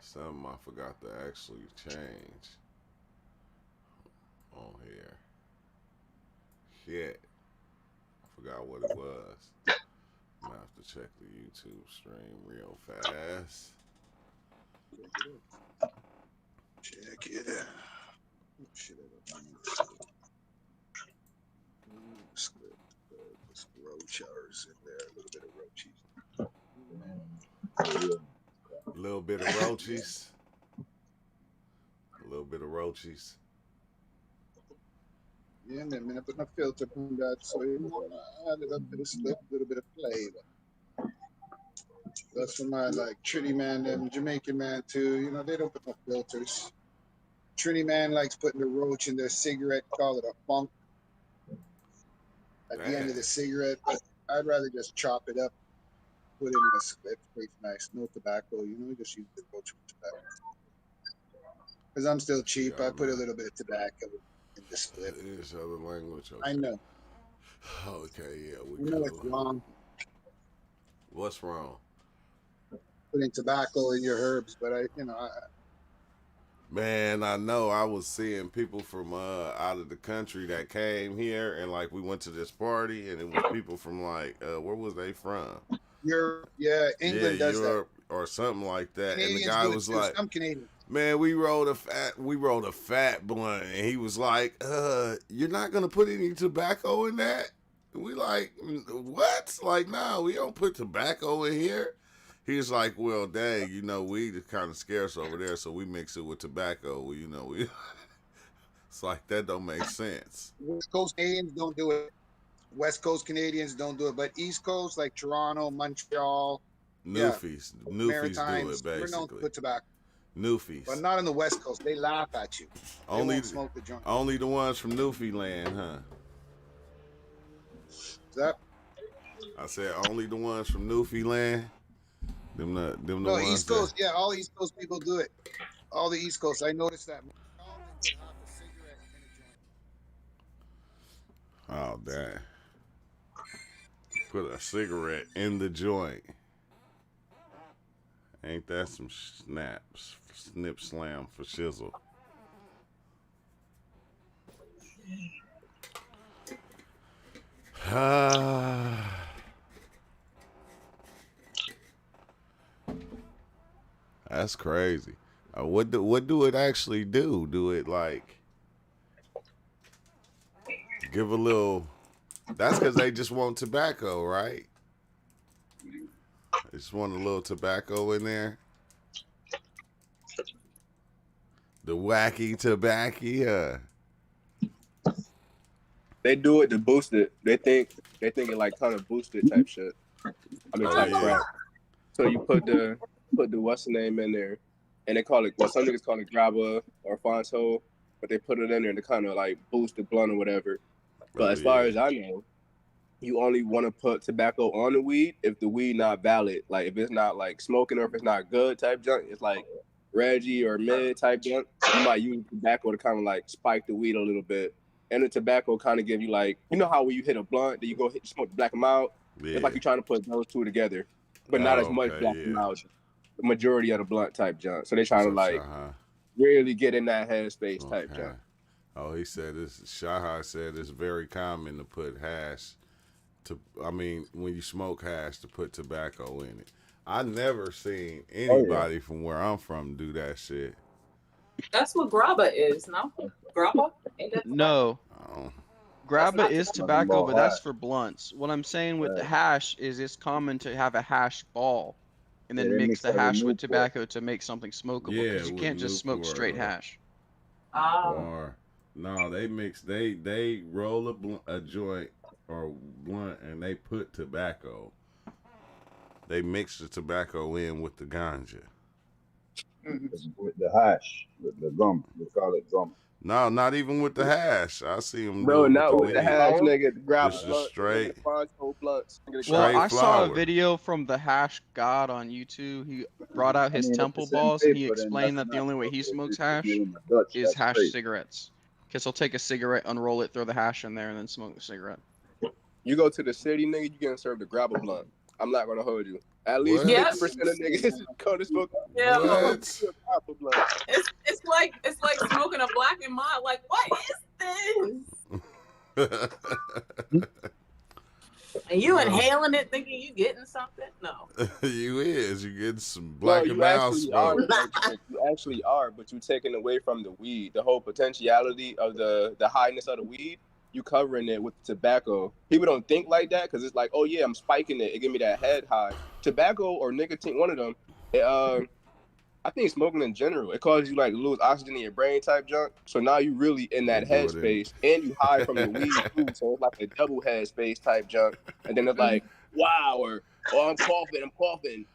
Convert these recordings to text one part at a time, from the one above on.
Something I forgot to actually change on here. Shit. I forgot what it was. I'm gonna have to check the YouTube stream real fast. Check it out. Shit, put some roachers in there, a little bit of roachies. A little bit of roaches. A little bit of roaches. Yeah, and then I put my filter on that, so you know, I added a bit of slip, a little bit of flavor. That's for my like Trini man, them Jamaican man too. You know, they don't put no filters. Trini man likes putting the roach in their cigarette, call it a funk at the end of the cigarette. But I'd rather just chop it up, put it in a slip, tastes nice, no tobacco. You know, just use the roach with tobacco. Because I'm still cheap, I put a little bit of tobacco in the slip. It's other language. Okay. I know. Okay, yeah, we You know it's wrong. What's wrong? Putting tobacco in your herbs, but Man, I know. I was seeing people from out of the country that came here, and like we went to this party, and it was people from like where was they from? England does Europe that. Or something like that. Canadians and the guy was like, "Some Canadians, man, we rolled a fat blunt," and he was like, "You're not gonna put any tobacco in that?" And we like, what? Like, no, we don't put tobacco in here. He's like, well, dang, you know, weed is kind of scarce over there, so we mix it with tobacco. We it's like that don't make sense. West Coast Canadians don't do it. West Coast Canadians don't do it, but East Coast, like Toronto, Montreal, Newfies do it Maritimes, we're known to basically. put tobacco. Newfies. But not on the West Coast. They laugh at you. They won't smoke the joint. Only the ones from Newfoundland, huh? Is that? I said only the ones from Newfoundland. Them the ones East Coast. Yeah, all East Coast people do it. All the East Coast. I noticed that. Oh, damn. Put a cigarette in the joint. Ain't that some snaps? Snip slam for shizzle. That's crazy. What do it actually do? Do it like give a little? That's because they just want tobacco, right? They just want a little tobacco in there. The wacky tobacco. They do it to boost it. They think it like kind of boosted type shit. I mean type crap. So you put the what's the name in there, and they call it some niggas call it grabba or fonto, but they put it in there to kind of like boost the blunt or whatever. But as far as I know, you only want to put tobacco on the weed if the weed not valid. Like if it's not like smoking or if it's not good type junk, it's like Reggie or mid type junk. You might use tobacco to kind of like spike the weed a little bit. And the tobacco kind of give you like, you know how when you hit a blunt, then you go smoke black them out. Yeah. It's like you're trying to put those two together, but not as much black them out. The majority of the blunt type junk. So they trying to like really get in that headspace type junk. Oh, he said this. Shahar said it's very common to put hash. When you smoke hash, to put tobacco in it. I never seen anybody from where I'm from do that shit. That's what grabba is, no? Grabba? No. Grabba is tobacco, but that's for blunts. What I'm saying with the hash is it's common to have a hash ball and then mix the hash with tobacco to make something smokable. Because you can't just smoke straight hash. Or no, they roll a joint or blunt and they put tobacco. They mix the tobacco in with the ganja. With the hash, with the gum, we call it gum. No, not even with the hash. I see them. Bro, not with the hash, nigga. Grab just straight. Well, I saw a video from the hash god on YouTube. He brought out his temple balls and he explained that the only way he smokes hash is hash cigarettes. Because he'll take a cigarette, unroll it, throw the hash in there, and then smoke the cigarette. You go to the city, nigga, you getting served a grabba blunt. I'm not gonna hold you. At least What? 50% of niggas go to smoke. Yeah. What? It's like smoking a black and mild. Like, what is this? And you inhaling it, thinking you getting something? No. You getting some No, black and you mild actually are. smoke. Like, you actually are, but you taking away from the weed, the whole potentiality of the highness of the weed. You covering it with tobacco. People don't think like that because it's like, oh yeah, I'm spiking it. It give me that head high. Tobacco or nicotine, one of them. I think smoking in general, it causes you like to lose oxygen in your brain type junk. So now you really in that They do it headspace, and you high from the weed too. So it's like a double headspace type junk. And then it's like, wow, or oh, I'm coughing.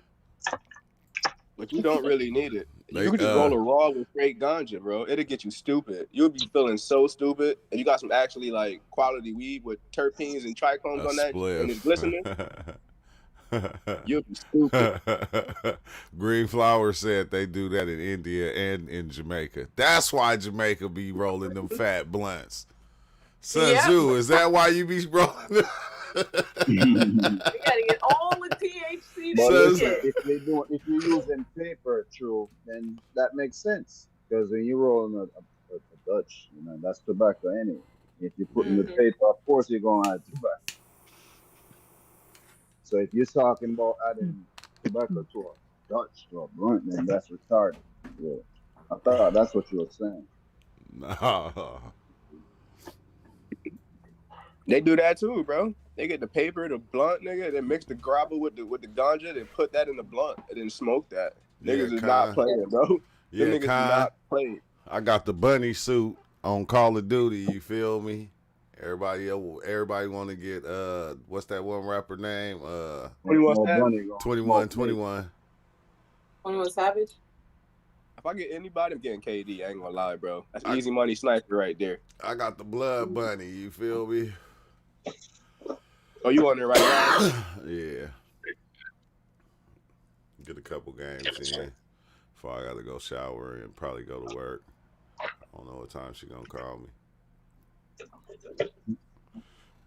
But you don't really need it. You can just roll a raw with straight ganja, bro. It'll get you stupid. You'll be feeling so stupid. And you got some actually like quality weed with terpenes and trichomes on that, and it's glistening. You'll be stupid. Green Flower said they do that in India and in Jamaica. That's why Jamaica be rolling them fat blunts. Sun Tzu, is that why you be rolling them? You gotta get all the THC. But So- listen, if you're using paper, true, then that makes sense. Because when you're rolling a Dutch, you know, that's tobacco anyway. If you put in the paper, of course you're gonna add tobacco. So if you're talking about adding tobacco to a Dutch or a blunt, then that's retarded. Yeah. I thought that's what you were saying. No. They do that too, bro. They get the paper, the blunt, nigga, then mix the grabber with the ganja, then put that in the blunt, and then smoke that. Niggas is not playing, bro. Them niggas is not playing. I got the bunny suit on Call of Duty, you feel me? Everybody want to get what's that one rapper name? 21. 21 Savage. If I get anybody, I'm getting KD. I ain't gonna lie, bro. That's easy money sniper right there. I got the blood bunny, you feel me? Oh, you on there right now? Yeah. Get a couple games in before I gotta go shower and probably go to work. I don't know what time she gonna call me.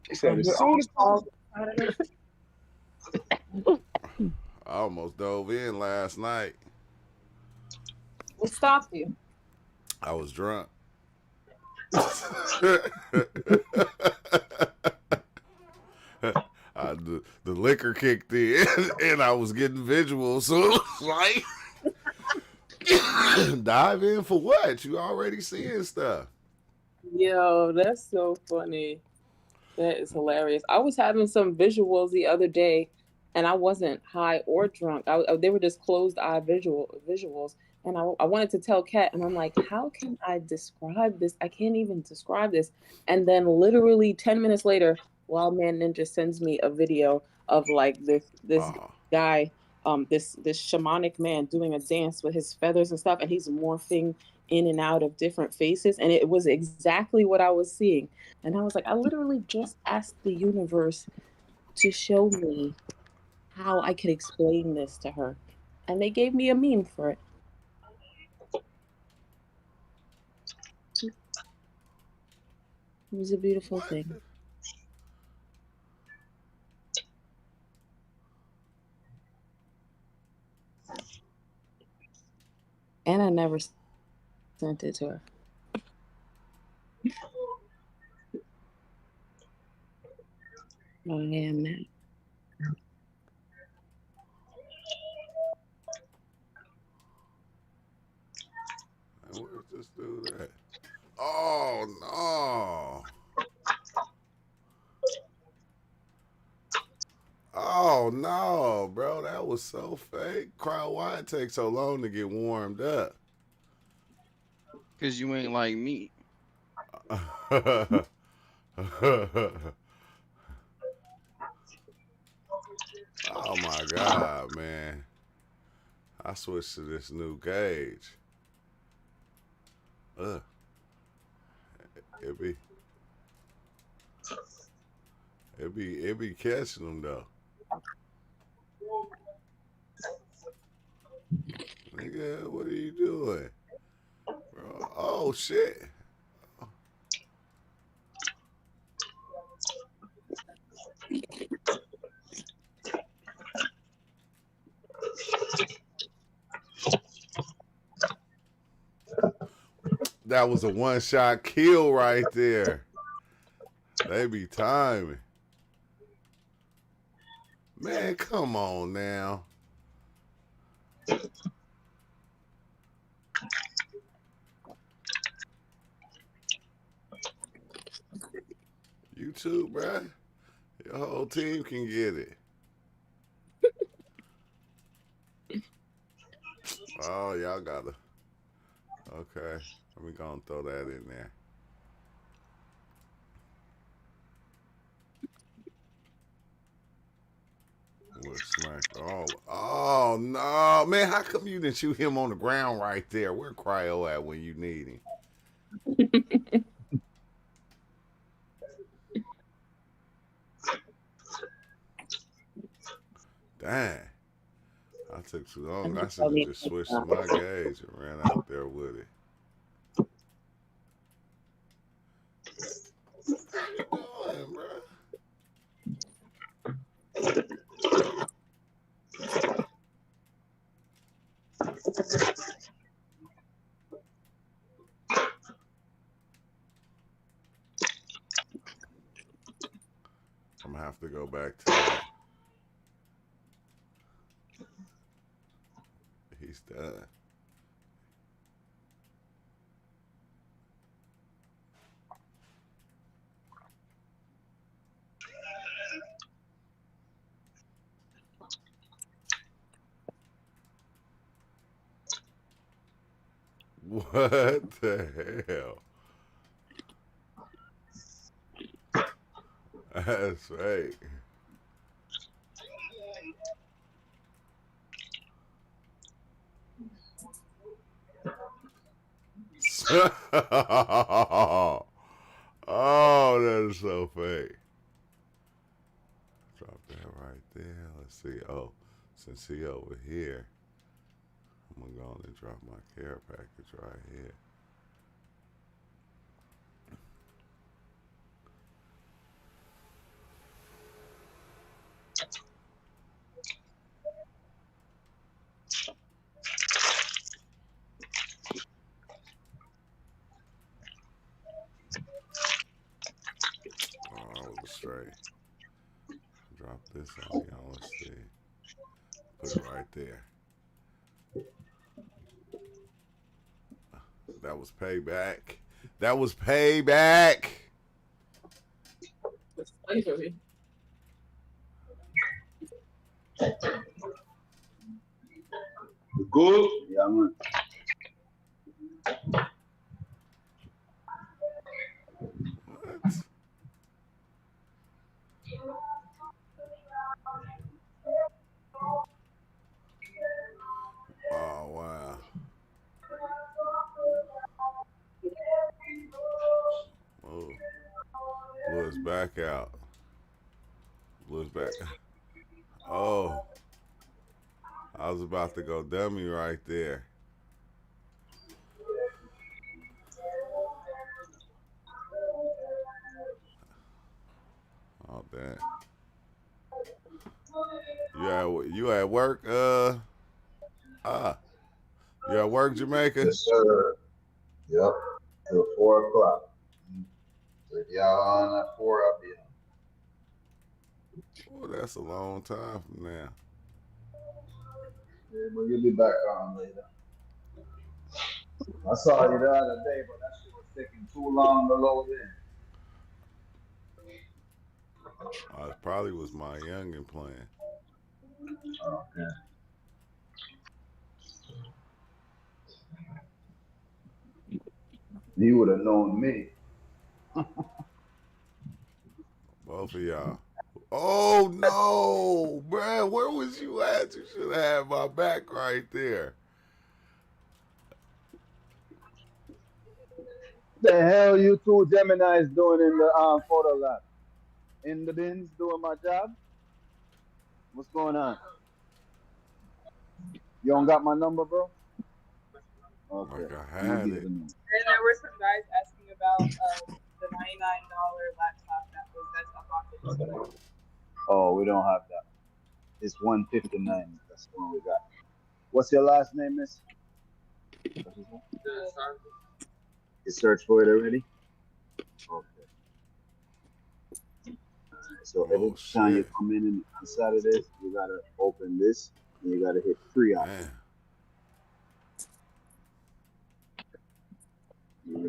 She said as soon as possible. I almost dove in last night. What stopped you? I was drunk. The liquor kicked in and I was getting visuals, so it was like dive in for what? You already seeing stuff. Yo, that's so funny. That is hilarious. I was having some visuals the other day, and I wasn't high or drunk. They were just closed eye visuals, and I wanted to tell Kat, and I'm like, how can I describe this? I can't even describe this. And then literally 10 minutes later, Wild Man Ninja sends me a video of like this guy, this shamanic man doing a dance with his feathers and stuff, and he's morphing in and out of different faces, and it was exactly what I was seeing. And I was like, I literally just asked the universe to show me how I could explain this to her, and they gave me a meme for it. It was a beautiful thing. And I never sent it to her. I am now. Where's this dude at? Oh no. Oh no, bro, that was so fake. Crowd, why it take so long to get warmed up? Cause you ain't like me. Oh my God, man. I switched to this new gauge. It be catching them though. Nigga, what are you doing? Bro, oh shit. That was a one-shot kill right there. They be timing. Man, come on now. You too, bruh. Your whole team can get it. Oh, y'all gotta. Okay. Let me go and throw that in there. Would smack. Oh no, man! How come you didn't shoot him on the ground right there? Where Cryo at when you need him? Dang, I took too long. I should have just switched to my gauge and ran out there with it. What you doing, bro? I'm gonna have to go back to that. He's done. What the hell? That's right. Oh, that is so fake. Drop that right there. Let's see. Oh, since he over here, I'm gonna go on and drop my care package right here. Oh, I was straight. Drop this on y'all. Let's see. Put it right there. That was payback. That was payback. Good? Yeah, man. What? Oh, wow. Oh, blew his back out. Blew his back. Oh, I was about to go dummy right there. Oh, damn. You at work? You at work, Jamaica? Yes, sir. Yep. Till 4 o'clock. So if y'all on at 4, I'll be on. Oh, that's a long time from now. Yeah, but you'll be back on later. I saw you the other day, but that shit was taking too long to load in. It probably was my youngin' playing. Okay. You would have known me. Both of y'all. Oh no, bruh, where was you at? You should have had my back right there. The hell you two Geminis doing in the photo lab? In the bins doing my job? What's going on? You don't got my number, bro? Okay. Like I had it. And there were some guys asking about the $99 laptop that was that's up. Oh, we don't have that. It's 159. That's what we got. What's your last name, miss? You search for it already? Okay. So every Oh time you shit. come in on Saturdays, you gotta open this and you gotta hit pre-op. Man.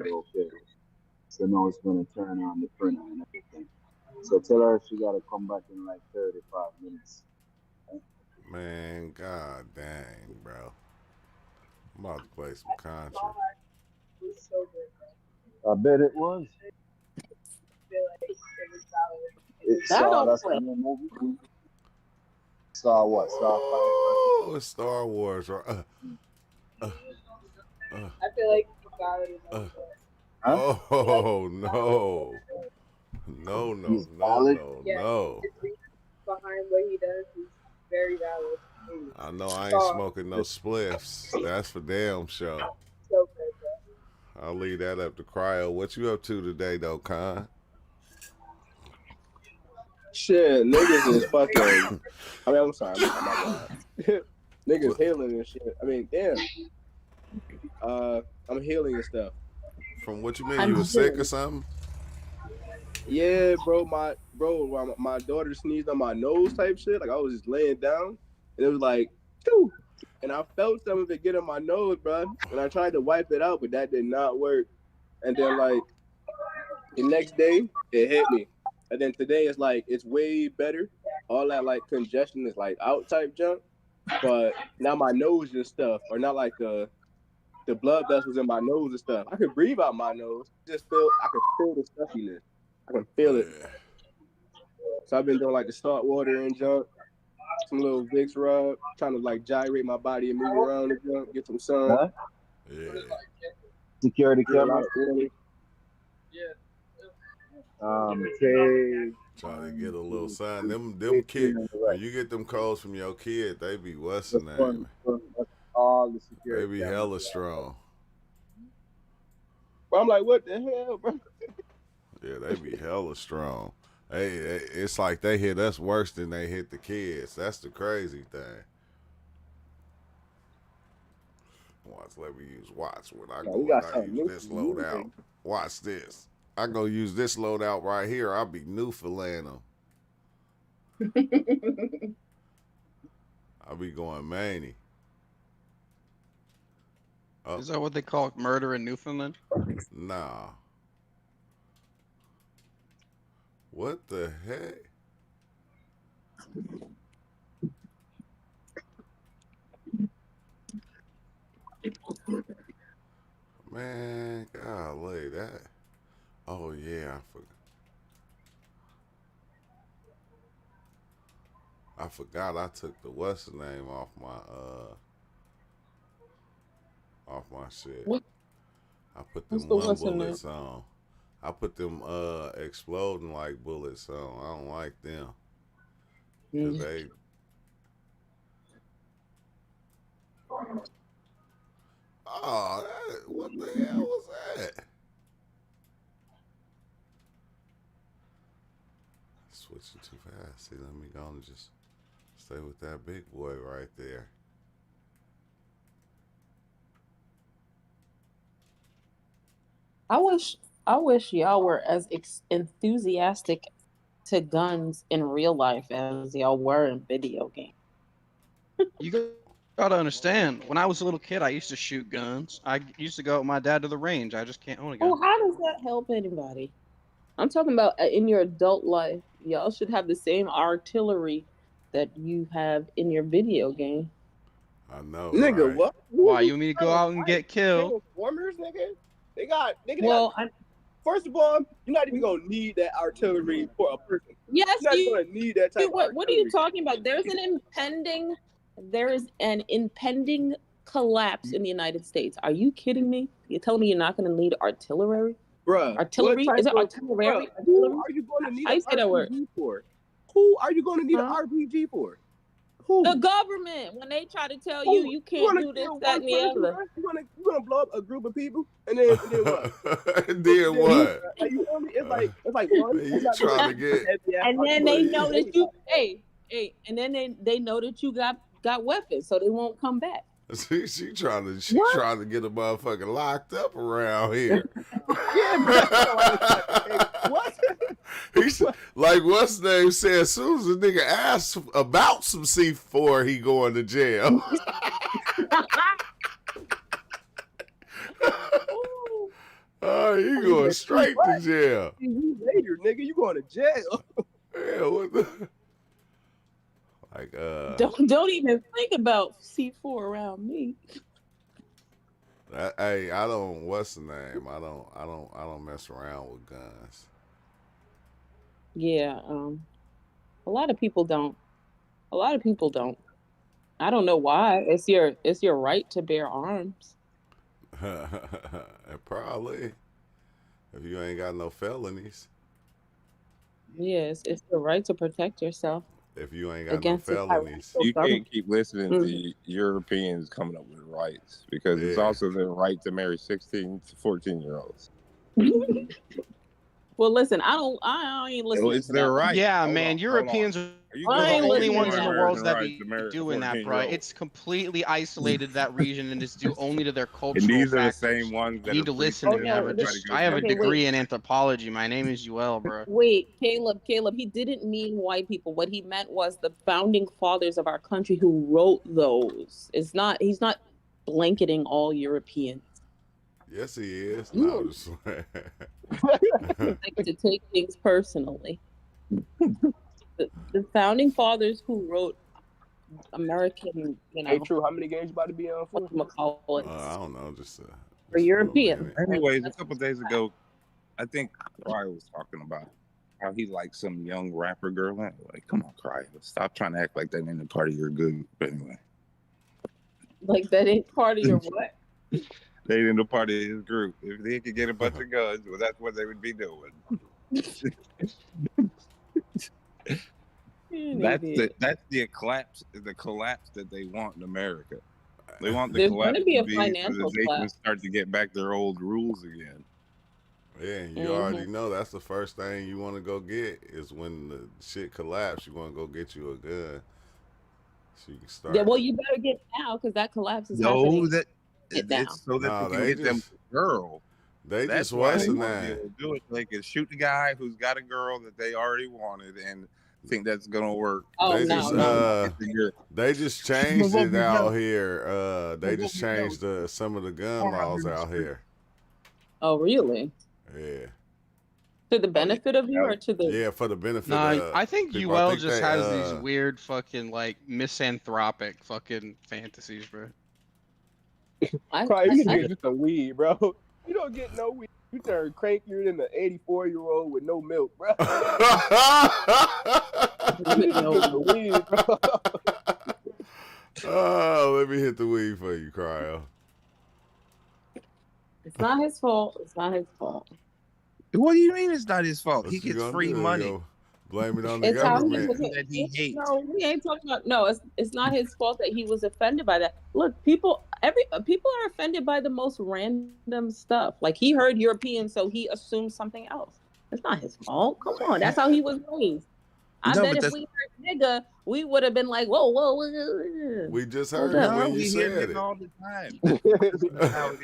Okay. So now it's gonna turn on the printer and everything. So tell her she gotta come back in like 35 minutes. Man, god dang, bro. I'm about to play some Contra. I bet it was. It I saw don't that's play. the new movie. Saw what? Saw 5. Oh, it's Star Wars. I feel like you already know. Huh? Oh no. No, no, He's no, valid. no, Yeah, no. his reason behind what he does is very valid. I know I ain't smoking no spliffs. That's for damn sure. So good, I'll leave that up to Cryo. What you up to today, though, Con? Shit, niggas is fucking. I mean, I'm sorry, my bad. Niggas healing and shit. I mean, damn. I'm healing and stuff. From what you mean? You was sick or something? Yeah, bro. My daughter sneezed on my nose type shit. Like I was just laying down, and it was like, phew. And I felt some of it get on my nose, bro. And I tried to wipe it out, but that did not work. And then like the next day, it hit me. And then today it's like it's way better. All that like congestion is like out type junk. But now my nose and stuff are not like the blood vessels in my nose and stuff. I can breathe out my nose. I can feel the stuffiness. I can feel it. Yeah. So I've been doing like the salt water and junk, some little Vicks rub, trying to like gyrate my body and move around and junk, get some sun. Huh? Yeah. Security Get a lot camera. of oil. Okay. Trying to get a little sign. Them kids, when you get them calls from your kid, they be what's the name? That's all the They security be cameras. hella strong. But I'm like, what the hell, bro? Yeah, they be hella strong. Hey, it's like they hit us worse than they hit the kids. That's the crazy thing. Watch, let me use watch when I We go got and I something use new this for you, loadout. baby. Watch this. I go use this loadout right here. I'll be Newfoundland them. I'll be going Manny. Oh, Is that what they call murder in Newfoundland? nah. What the heck? Man, golly, that. Oh yeah, I forgot I took the what's the name off my shit. What? I put What's them the one what's the name? bullets on. I put them exploding like bullets on. I don't like them. Cause they what the hell was that? Switching too fast. See, let me go and just stay with that big boy right there. I wish y'all were as enthusiastic to guns in real life as y'all were in video games. You gotta understand, when I was a little kid, I used to shoot guns. I used to go with my dad to the range. I just can't own a gun. Oh, how does that help anybody? I'm talking about in your adult life. Y'all should have the same artillery that you have in your video game. I know, Nigga, right? what? Why, you want me to go out and get killed? Transformers, nigga? They got, Well, first of all, you're not even gonna need that artillery for a person. yes, You're not you. gonna need that type of What are you artillery. talking about? There is an impending collapse in the United States. Are you kidding me? You're telling me you're not going to need artillery? Bruh, Artillery? what Is it type of- artillery? bruh, who are you going to need How an you say that word? RPG for? Who are you going to need Huh? an RPG for? Who? The government, when they try to tell Who? you can't do this, that, and the other. You gonna blow up a group of people and then what? And then what? Like, you feel me? It's like one. Man, you trying to get? And then they know that you, and then they know that you got weapons, so they won't come back. She trying to What? trying to get a motherfucker locked up around here. Yeah, bro. What? He's like what's his name said. As soon as a nigga asks about some C4, he going to jail. Oh, you going straight to jail. You later, nigga. You going to jail? Yeah, what the? Like Don't even think about C4 around me. Hey, I don't. What's the name? I don't mess around with guns. Yeah, a lot of people don't. A lot of people don't. I don't know why. It's your right to bear arms. Probably, if you ain't got no felonies. Yes, it's your right to protect yourself If you ain't got against no a felonies. tyrannical You can't government. keep listening to Europeans coming up with rights because it's Yeah. also their right to marry 16 to 14-year-olds. Well, listen, I ain't listening It's to their that. right. Yeah, Hold man, on, Europeans hold on. are You I the going ain't only listening ones to in the that. world American that rights be to marry a doing that, bro. 14-year-old. It's completely isolated that region and it's due only to their And cultural these are the factors. same ones You that need are to listen to preaching me. that I everybody have a goes to Okay, degree wait. in anthropology. My name is Yuel, bro. Wait, Caleb, he didn't mean white people. What he meant was the founding fathers of our country who wrote those. He's not blanketing all Europeans. Yes, he is. You No, I'm just like to take things personally. The founding fathers who wrote American, Hey, True, how many games you about to be on for? whatchamacallits, I don't know, just for a little Europeans. minute. Anyways, a couple days ago, I think Cry was talking about how he likes some young rapper girl. Like, come on, Cry, stop trying to act like that ain't a part of your good. But anyway, Like that ain't part of your what? they ain't a part of his group. If they could get a bunch of guns, well, that's what they would be doing. That's the collapse that they want in America. They want the There's collapse gonna be to a be so financial that they can collapse. start to get back their old rules again. Yeah, and you already know that's the first thing you want to go get is when the shit collapse. You want to go get you a gun so you can start. Yeah, well, you better get now because that collapse is No, happening. that Get down. it's so that No, they can they get them just- a girl. They That's just why what's they the want to be name? able to do it. They can shoot the guy who's got a girl that they already wanted and think that's gonna work. Oh They no, just no. they just changed it out here. They just changed some of the gun laws out here. Oh really? Yeah, To the benefit of you or to the? yeah, for the benefit Nah, of I think people. Yuel just they, has these weird fucking like misanthropic fucking fantasies, bro. Cry, you need to get you some weed, bro. You don't get no weed. You turn crankier than an 84-year-old with no milk, bro. You need to get some weed, bro. Oh, let me hit the weed for you, Cryo. It's not his fault. It's not his fault. What do you mean it's not his fault? What He you gets gonna free do? money. Go blame it on the It's how he government. was. that he hates. No, we ain't talking about. No, it's not his fault that he was offended by that. Look, people are offended by the most random stuff. Like he heard European, so he assumed something else. It's not his fault. Come on, that's how he was raised. I No, bet but if we heard nigga, we would have been like, whoa, whoa, whoa. We just Hold heard it up. when we you hear said it it. all the time. That's how it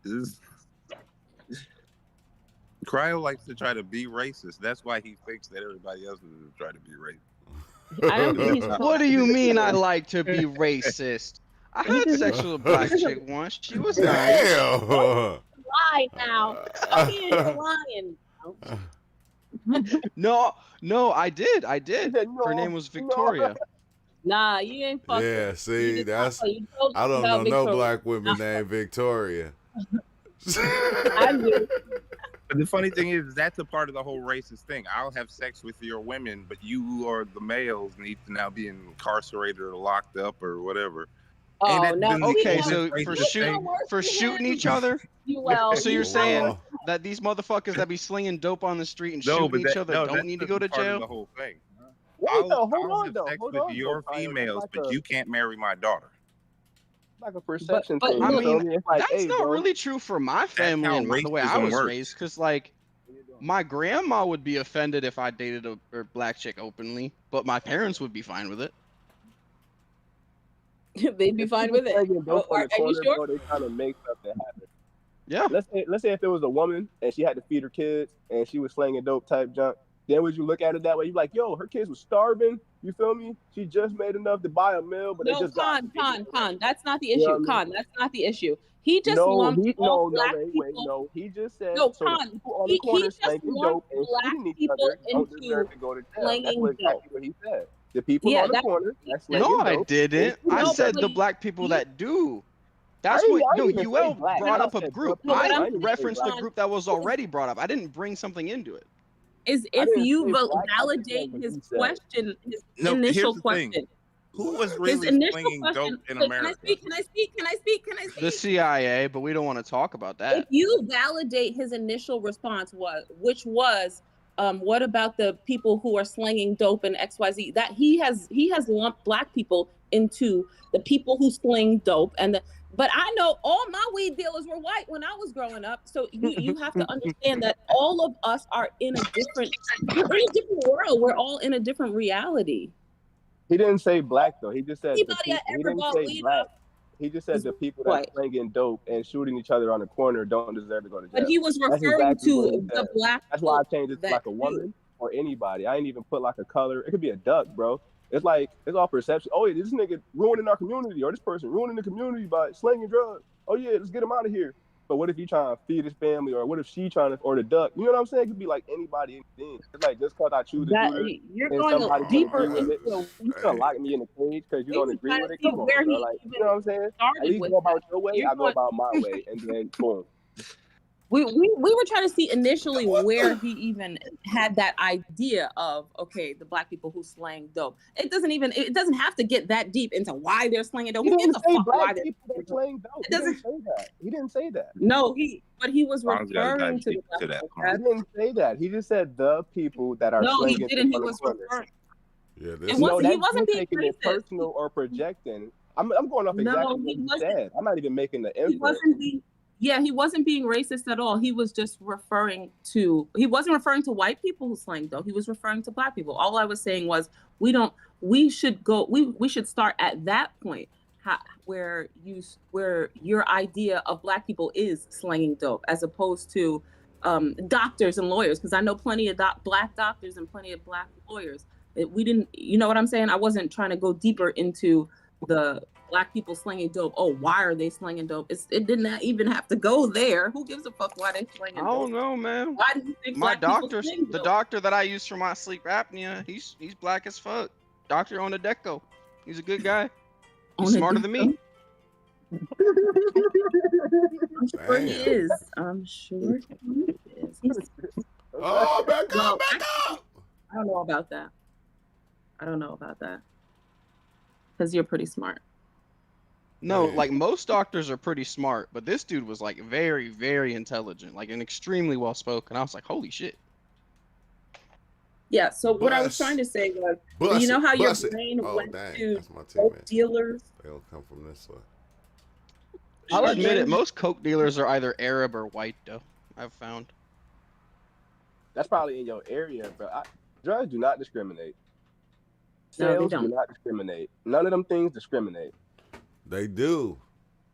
is. Cryo likes to try to be racist. That's why he thinks that everybody else is trying to be racist. I don't think he's What do you mean I like to be racist? I had sex with a black chick once. She was nice. Damn. lie now. Stop being lying. No, I did. No, Her name was Victoria. Nah, you ain't fucking. Yeah, see, that's You told I us don't about know no Victoria. black women named Victoria. I do. But the funny thing is, that's a part of the whole racist thing. I'll have sex with your women, but you or the males need to now be incarcerated or locked up or whatever. Oh that no. been the Okay, oldest so racist for thing? shooting each other. Well, So you're Wow. saying that these motherfuckers that be slinging dope on the street and shooting each other don't need to go to part of jail? the whole thing. Wait, though, hold I'll on, have though. sex Hold with on, your though, Kyle. females, Like but a- you can't marry my daughter. Like a perception but thing. I you mean, feel me? It's like, that's hey, not bro. really true for my family how and the way I racism was works. raised. Cause like, my grandma would be offended if I dated a black chick openly, but my parents would be fine with it. They'd be fine with it. Slanging dope on Are the you corner, sure? bro, they trying to make something happen. Yeah. Let's say if it was a woman and she had to feed her kids and she was slanging dope type junk, then would you look at it that way? You like, yo, her kids was starving. You feel me? She just made enough to buy a meal, but they No, just got. Khan. That's not the You know issue. what I mean? Khan, that's not the issue. He just No, lumped all black wait, people. no. He just said No, so. The Khan. people on the He corner just slanging lumped dope and black shooting each people other don't into deserve to go to jail. That's slanging what exactly dope. what he said. The people Yeah, on the that's corner that's slanging No, dope. I didn't. I No, said but the black people that do. That's I what didn't no. even say UL black. brought I up a said group. the people. No, but I I'm saying, referenced the Khan, group that was already brought up. I didn't bring something into it. is I if didn't you say black. I just said validate what his he said. question, his No, here's initial the thing. question. Who was His really initial slinging dope question. in Wait, can I America? speak? Can I speak? Can I speak? Can I The speak? CIA, but we don't want to talk about If that. you validate his initial response which was, what about the people who are slinging dope and XYZ? That he has lumped black people into the people who sling dope but I know all my weed dealers were white when I was growing up. So you have to understand that all of us are in a different world. We're all in a different reality. He didn't say black though. He just said the Anybody I people. He ever didn't bought say weed black. off He just said is the people white. that's slinging dope and shooting each other on the corner don't deserve to go to jail. But he was That's referring exactly what he to the said. black That's why I people changed it to that like a do. woman or anybody. I ain't even put like a color. It could be a duck, bro. It's like it's all perception. Oh yeah, this nigga ruining our community, or this person ruining the community by slinging drugs. Oh yeah, let's get him out of here. But what if he trying to feed his family, or what if she trying to, or the duck? You know what I'm saying? It could be like anybody, anything. It's like just cause I choose to That do this, you're and going somebody don't deeper agree with it, into you gonna lock me in the cage because you don't we agree trying with to it. see Come on, where bro. he Like you even know what I'm saying? At started least with go about that. your way. You're I go going, about my way, and then boom. we were trying to see initially where he even had that idea of, okay, the black people who slang dope. It doesn't have to get that deep into why they're slanging dope. He Who didn't gives a say fuck why black they're people that slanging dope? slang dope. It doesn't. He didn't say that. No, but he was Ron's gotta referring dive to the deep black to that people. part. He didn't say that. He just said the people that are No, he slinging didn't. dope He on the was corner. referring. Yeah, It this No, wasn't. He that's wasn't you being taking it racist. personal or projecting. I'm going off No, exactly what he he wasn't. said. I'm not even making the He inference. wasn't being. Yeah, he wasn't being racist at all. He was just referring to. He wasn't referring to white people who slang dope. He was referring to black people. All I was saying was we should go. We should start at that point. Where your idea of black people is slanging dope, as opposed to doctors and lawyers, because I know plenty of black doctors and plenty of black lawyers. We didn't, you know what I'm saying? I wasn't trying to go deeper into the black people slinging dope. Oh, why are they slinging dope? It didn't even have to go there. Who gives a fuck why they slinging I dope? don't know, man. Why do you think My black people doctor, sling the dope? doctor that I use for my sleep apnea, he's black as fuck. Dr. Onadeko. He's a good guy. He's smarter than me. I'm sure he Damn. is. I'm sure he is. Oh, back Well, up, back up. I don't know about that. Because you're pretty smart. No, Man. like most doctors are pretty smart, but this dude was like very, very intelligent, like and extremely well spoken. I was like, holy shit. Yeah, so what I was Bus. trying to say was, Bus you know how your bus it. brain Oh, went dang. to That's my team, dope man. dealers? They don't come from this way. I'll Your admit it, brain- most coke dealers are either Arab or white, though. I've found. That's probably in your area, but drugs do not discriminate. No, they Sales don't. do not discriminate. None of them things discriminate. They do.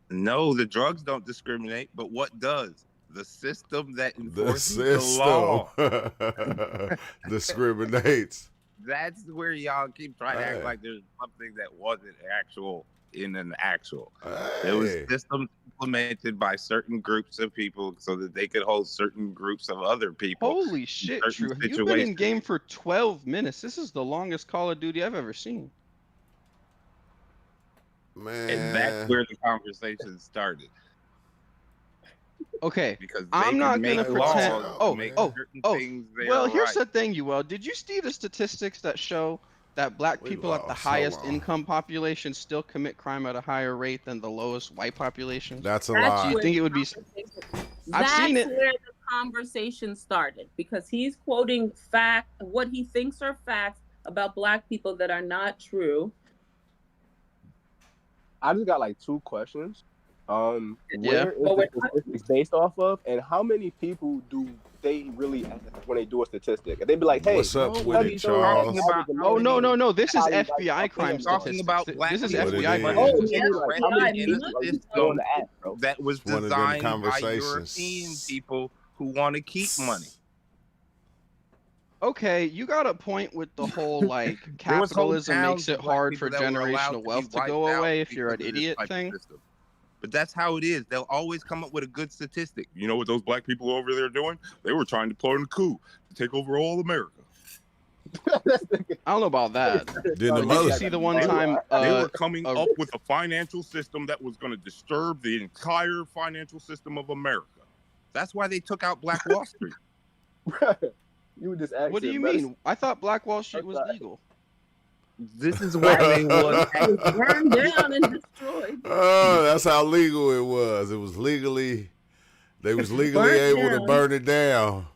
No, the drugs don't discriminate, but what does? The system that The enforces the law. system discriminates. That's where y'all keep trying to Hey. act like there's something that wasn't actual in an actual. There was Hey. systems implemented by certain groups of people so that they could hold certain groups of other people. Holy shit, certain True. You've been in situations. game for 12 minutes. This is the longest Call of Duty I've ever seen. Man. And that's where the conversation started. Okay. Because they I'm can not make gonna laws pretend. to Oh, make oh, certain oh. things they Well, are here's right. the thing, Yuel. Did you see the statistics that show that black We people at the lost. highest Hold on. income population still commit crime at a higher rate than the lowest white population? That's a That's lie. Do you where think the it would be? conversation- I've seen That's it. where the conversation started, because he's quoting what he thinks are facts about black people that are not true. I just got like 2 questions. Yeah. Where is But the statistics based off of, and how many people do they really ask when they do a statistic. And they'd be like, hey, What's up No, with study it, shows that Charles? Talking about average how Oh no, American no, this is probably like FBI a crime billion talking statistics. about black This is people. What it FBI is. crime Oh, Oh, yeah, statistics. yeah, like, Directly how many FBI, in a people are you money. going system to ask, bro? that was One of them designed by conversations. European people who want to keep money. Okay, you got a point with the whole like There was whole capitalism makes towns it of black hard people for that were allowed generational to be wealth to wiped go out away if you're an because of this idiot type of thing. system. But that's how it is. They'll always come up with a good statistic. You know what those black people over there doing? They were trying to plan a coup to take over all America. I don't know about that. Then the But did mother you see the one time They were coming a- up with a financial system that was going to disturb the entire financial system of America. That's why they took out Black Wall Street. You would just ask. what do you mean? I thought Black Wall Street was legal. This is why they was. It was burned down and destroyed. Oh, that's how legal it was. It was legally, they was legally Burnt able to down. burn it down.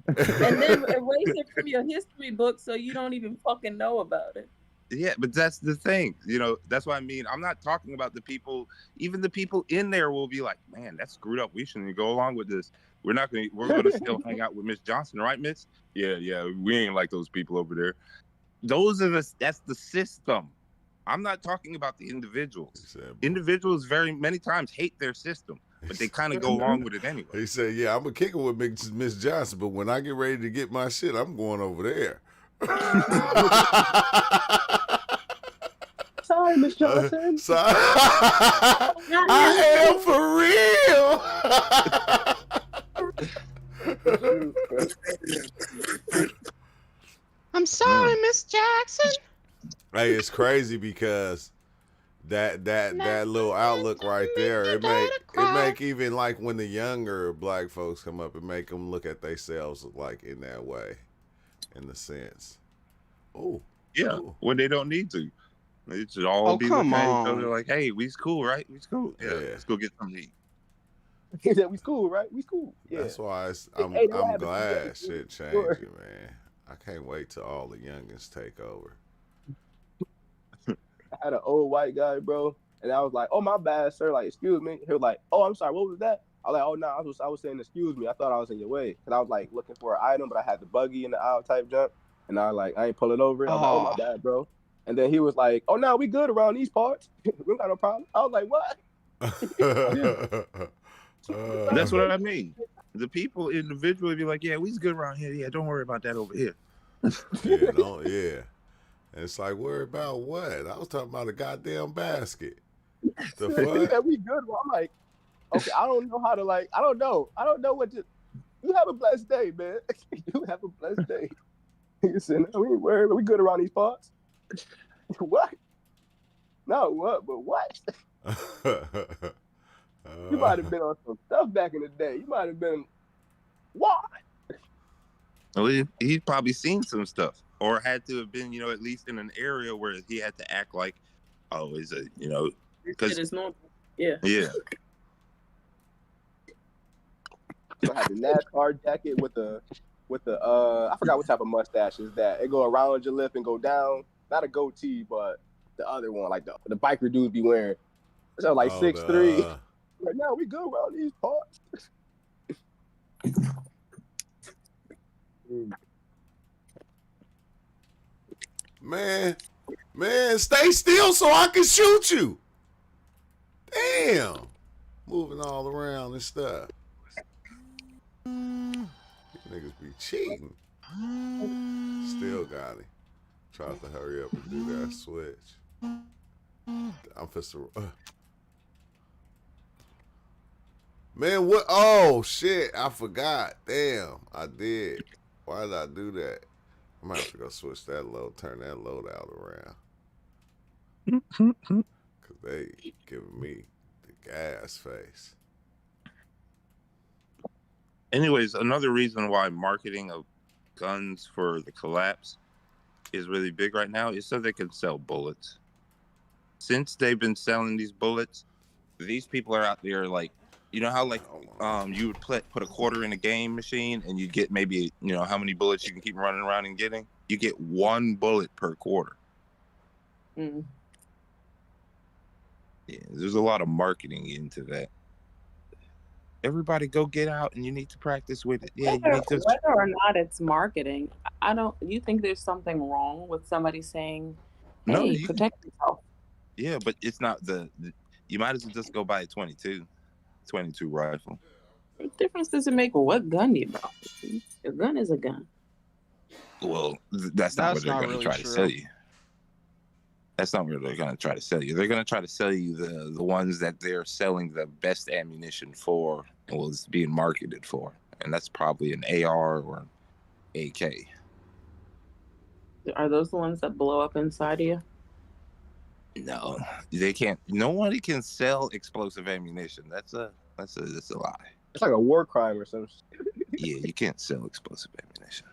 And then erase it from your history book so you don't even fucking know about it. Yeah, but that's the thing. You know, that's what I mean. I'm not talking about the people. Even the people in there will be like, "Man, that's screwed up. We shouldn't go along with this. We're not going to. We're going to still hang out with Miss Johnson, right, Miss? Yeah. We ain't like those people over there. Those are that's the system. I'm not talking about the individuals. Individuals very many times hate their system, but they kind of go along with it anyway. He said, "Yeah, I'm gonna kick it with Miss Johnson, but when I get ready to get my shit, I'm going over there." Sorry, Miss Johnson. I am for real. I'm sorry, Miss Jackson. Hey, it's crazy because that little outlook right there, it make even like when the younger black folks come up, it make them look at themselves like in that way, in the sense. Oh, yeah, when they don't need to. They should all be looking at each other like, "Hey, we's cool, right? We's cool. Yeah, let's go get something to eat." He said, "We cool, right? We cool." Yeah. That's why I'm glad shit changing, man. I can't wait till all the youngins take over. I had an old white guy, bro, and I was like, "Oh, my bad, sir. Like, excuse me." He was like, "Oh, I'm sorry. What was that?" I was like, "Oh, no, I was saying, excuse me. I thought I was in your way." Because I was like looking for an item, but I had the buggy in the aisle type jump, and I ain't pull it over. I was like, "Oh, my bad, bro." And then he was like, "Oh, no, we good around these parts. We don't got no problem." I was like, "What?" That's what I mean. The people individually be like, "Yeah, we's good around here. Yeah, don't worry about that over here." Yeah. And it's like, worry about what? I was talking about a goddamn basket. The fuck? Yeah, we good. Well, I'm like, okay, I don't know how to I don't know what to. You have a blessed day, man. You have a blessed day. He said, "No, we ain't worried. We good around these parts." What? No, what? But what? You might have been on some stuff back in the day. You might have been what? Well, he's probably seen some stuff, or had to have been, at least in an area where he had to act like, "Oh, is it, because it's normal." Yeah. Yeah. I had the NASCAR jacket with the I forgot what type of mustache is that. It go around your lip and go down. Not a goatee, but the other one, like the biker dudes be wearing. So like 6'3". Like, no, we good around these parts. Man, stay still so I can shoot you. Damn. Moving all around and stuff. These niggas be cheating. Still got him. Tried to hurry up and do that switch. I'm just Man, what? Oh, shit. I forgot. Damn, I did. Why did I do that? I might have to go switch that load, turn that load out around. Because they giving me the gas face. Anyways, another reason why marketing of guns for the collapse is really big right now is so they can sell bullets. Since they've been selling these bullets, these people are out there like, how you would put a quarter in a game machine and you get maybe, how many bullets you can keep running around and getting? You get 1 bullet per quarter. Mm. Yeah, there's a lot of marketing into that. Everybody go get out, and you need to practice with it. Yeah, you Whether, need to. whether or not it's marketing, I don't. You think there's something wrong with somebody saying, No, "Hey, you can. protect yourself"? Yeah, but it's not you might as well just go buy a 22 rifle. What difference does it make what gun you buy? A gun is a gun. Well, that's not what they're going to really try to sell you. That's not what they're going to try to sell you. They're going to try to sell you the ones that they're selling the best ammunition for and was being marketed for. And that's probably an AR or an AK. Are those the ones that blow up inside of you? No, they can't. Nobody can sell explosive ammunition. That's a lie. It's like a war crime or something. Yeah, you can't sell explosive ammunition.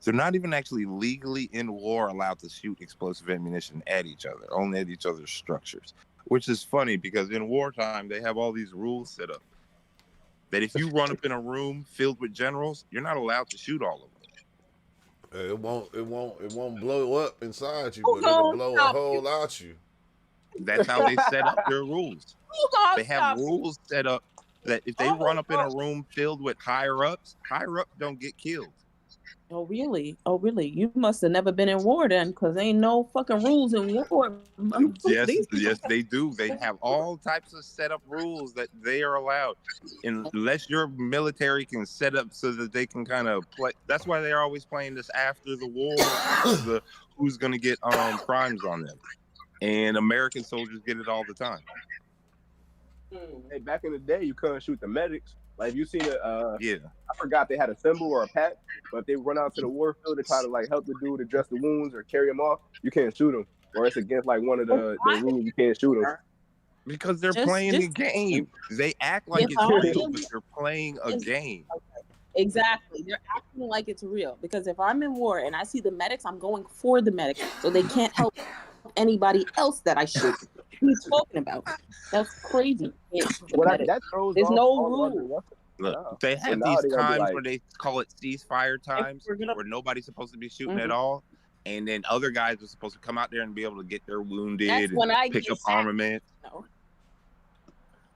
They're not even actually legally in war allowed to shoot explosive ammunition at each other, only at each other's structures. Which is funny because in wartime they have all these rules set up that if you run up in a room filled with generals, you're not allowed to shoot all of them. It won't blow up inside you, Who but it'll gonna blow a stop hole out you. That's how they set up their rules. Who gonna They have stop? rules set up that if they run up in a room filled with higher ups don't get killed. Oh really? Oh really? You must have never been in war then, because ain't no fucking rules in war. Yes, These people- yes, they do. They have all types of set up rules that they are allowed, unless your military can set up so that they can kind of play. That's why they're always playing this after the war, who's going to get crimes on them, and American soldiers get it all the time. Hey, back in the day, you couldn't shoot the medics. Like, if you seen it, Yeah, I forgot they had a symbol or a pack, but if they run out to the war field to try to like help the dude address the wounds or carry him off, you can't shoot him, or it's against like one of the rules. You can't shoot him. because they're Just- playing a just- game. They act like Yes, it's I real, am. but they're playing a game. Exactly. They're acting like it's real. Because if I'm in war and I see the medics, I'm going for the medics. So they can't help anybody else that I shoot. What are you talking about? That's crazy. Well, that throws There's off no all the other rule. weapons. Look, No. they have now these they're gonna be times like- where they call it ceasefire times, we're gonna- where nobody's supposed to be shooting Mhm. at all, and then other guys are supposed to come out there and be able to get their wounded That's and when I pick get up sad. armament. No.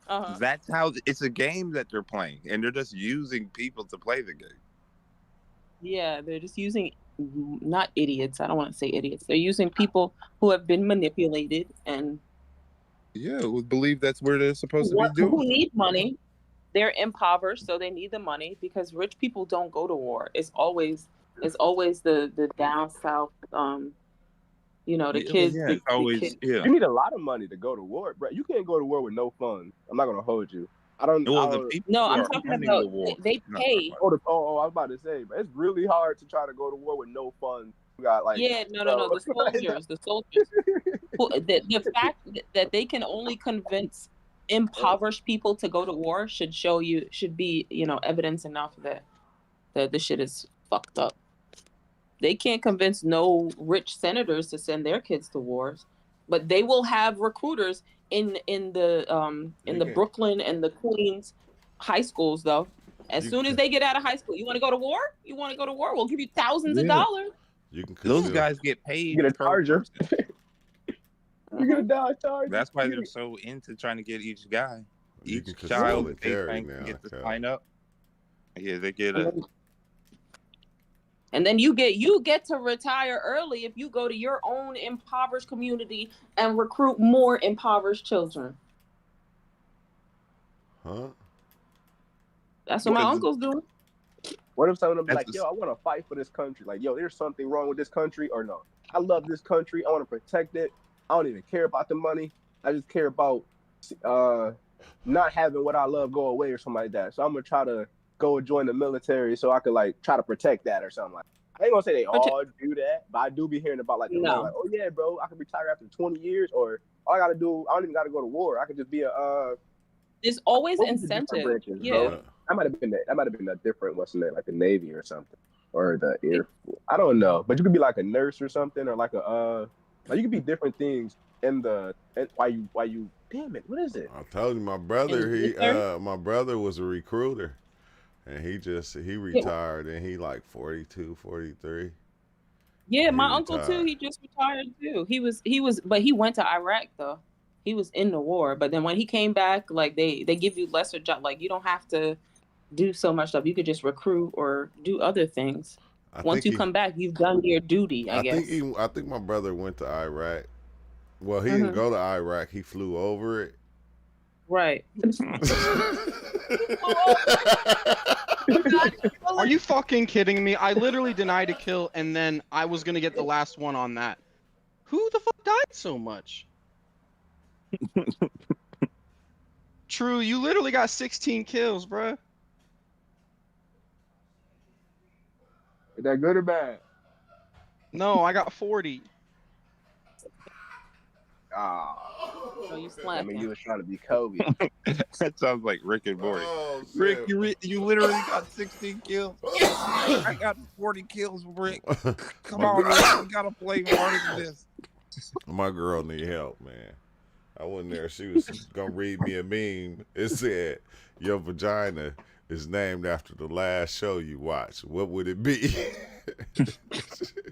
Uh-huh. That's how it's a game that they're playing, and they're just using people to play the game. Yeah, they're just using, not idiots. I don't want to say idiots. They're using people who have been manipulated and Yeah, we believe that's where they're supposed to be who doing. need money. They're impoverished, so they need the money because rich people don't go to war. It's always the down south, the kids. Yeah, the it's always kids. yeah. You need a lot of money to go to war, bro. You can't go to war with no funds. I'm not gonna hold you. Well, I the don't people No, who I'm are talking running about the war. they No, pay. I was about to say, but it's really hard to try to go to war with no funds. You got like Yeah, no. The soldiers. The fact that they can only convince impoverished people to go to war should be evidence enough that the shit is fucked up. They can't convince no rich senators to send their kids to wars, but they will have recruiters in the can- Brooklyn and the Queens high schools though. As You soon as can- they get out of high school, you want to go to war? You want to go to war? We'll give you thousands of Yeah. dollars. You can Those conceal- guys get paid. You get a per charger. person. you get a dollar charge. That's why they're so into trying to get each guy, You each can conceal child and they carry think now, get to Cal. sign up. Yeah, they get And then you get to retire early if you go to your own impoverished community and recruit more impoverished children. Huh? That's what my Because- uncle's doing. What if someone be That's like, yo, I want to fight for this country? Like, yo, there's something wrong with this country, or no? I love this country. I want to protect it. I don't even care about the money. I just care about not having what I love go away or something like that. So I'm gonna try to go join the military so I could like try to protect that or something like that. I ain't gonna say they all do that, but I do be hearing about like, No. like, oh yeah, bro, I can retire after 20 years, or all I gotta do, I don't even gotta go to war. I could just be a There's always what was the different incentive. branches, Yeah. bro? That might have been a different, what's the name, like the Navy or something, or the Air Force. I don't know, but you could be like a nurse or something, or like like you could be different things why you damn it, what is it? I told you my brother. In the My brother was a recruiter, and he retired, and he like 42, 43. Yeah, He my uncle too. retired. He just retired too. He was, but he went to Iraq though. He was in the war, but then when he came back, like they give you lesser job. Like you don't have to do so much stuff. You could just recruit or do other things. Once you come back, you've done your duty. I guess. I think my brother went to Iraq. Well, he didn't go to Iraq. He flew over it. Right. Are you fucking kidding me? I literally denied a kill, and then I was gonna get the last one on that. Who the fuck died so much? True, you literally got 16 kills, bruh. Is that good or bad? No, I got 40. Ah, So you I slacking. mean, you was trying to be Kobe. That sounds like Rick and Morty. Oh, Rick, shit. you literally got 16 kills. I got 40 kills, Rick. Come on, man. We gotta play harder than this. My girl need help, man. I went there. She was gonna read me a meme. It said, "Your vagina is named after the last show you watched. What would it be?"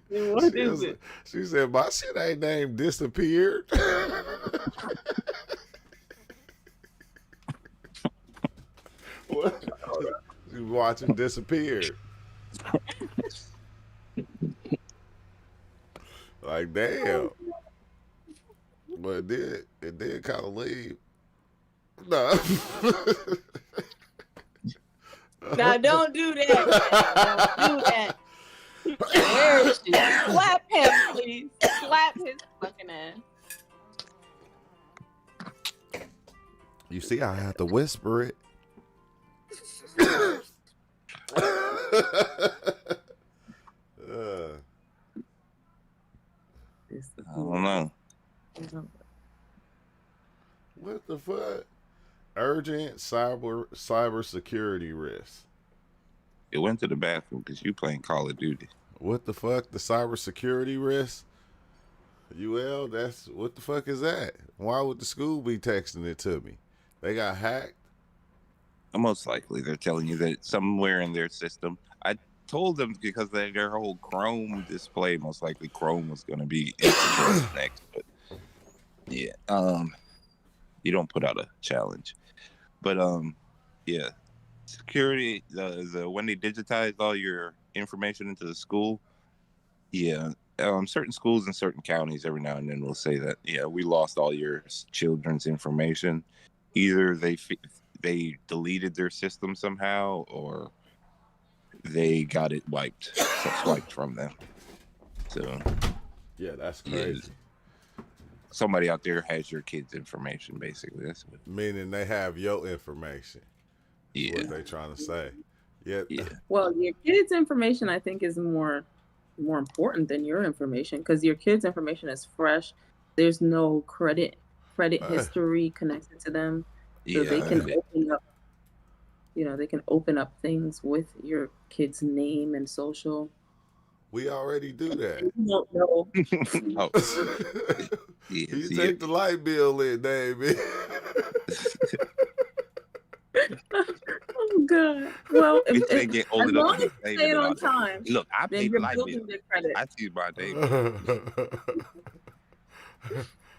What is it? She said, "My shit ain't named Disappeared." What? She was watching Disappeared. Like, damn. But it did kind of leave. No. Now don't do that. Don't do that. Where is she? Slap him, please. Slap his fucking ass. You see, I have to whisper it. I don't know. What the fuck? Urgent cyber security risk. It went to the bathroom because you playing Call of Duty. What the fuck? The cyber security risk? UL, that's what the fuck is that? Why would the school be texting it to me? They got hacked? Most likely, they're telling you that somewhere in their system. I told them because their whole Chrome display, most likely Chrome was going to be next. But yeah, you don't put out a challenge. But yeah, security. When they digitize all your information into the school, yeah. Certain schools in certain counties every now and then will say that, yeah, we lost all your children's information. Either they deleted their system somehow, or they got it swiped from them. So yeah, that's crazy. Yeah, somebody out there has your kids' information, basically. That's what. Meaning they have your information. Yeah, what they trying to say. Yeah. Well, your kids' information, I think, is more important than your information, because your kids' information is fresh. There's no credit history connected to them, so they can open up. They can open up things with your kid's name and social. We already do that. You don't know. Oh. You take the light bill in, baby. Oh God! Well, they get old as enough long to as pay you pay it on time, look, I then paid the you're light bill. building their credit. I see my name.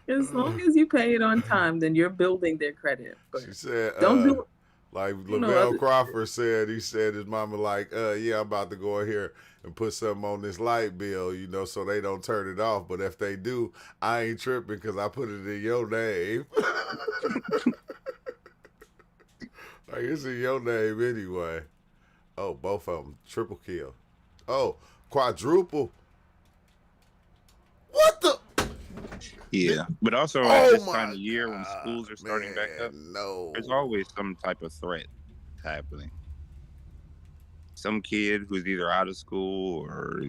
As long as you pay it on time, then you're building their credit. But she said, don't do it. Like Lavelle Crawford said, he said his mama like, yeah, I'm about to go in here and put something on this light bill, so they don't turn it off. But if they do, I ain't tripping because I put it in your name. Like, it's in your name anyway. Oh, both of them. Triple kill. Oh, quadruple. What the? Yeah, but also at this time of year when schools are starting back up, there's always some type of threat happening. Some kid who's either out of school or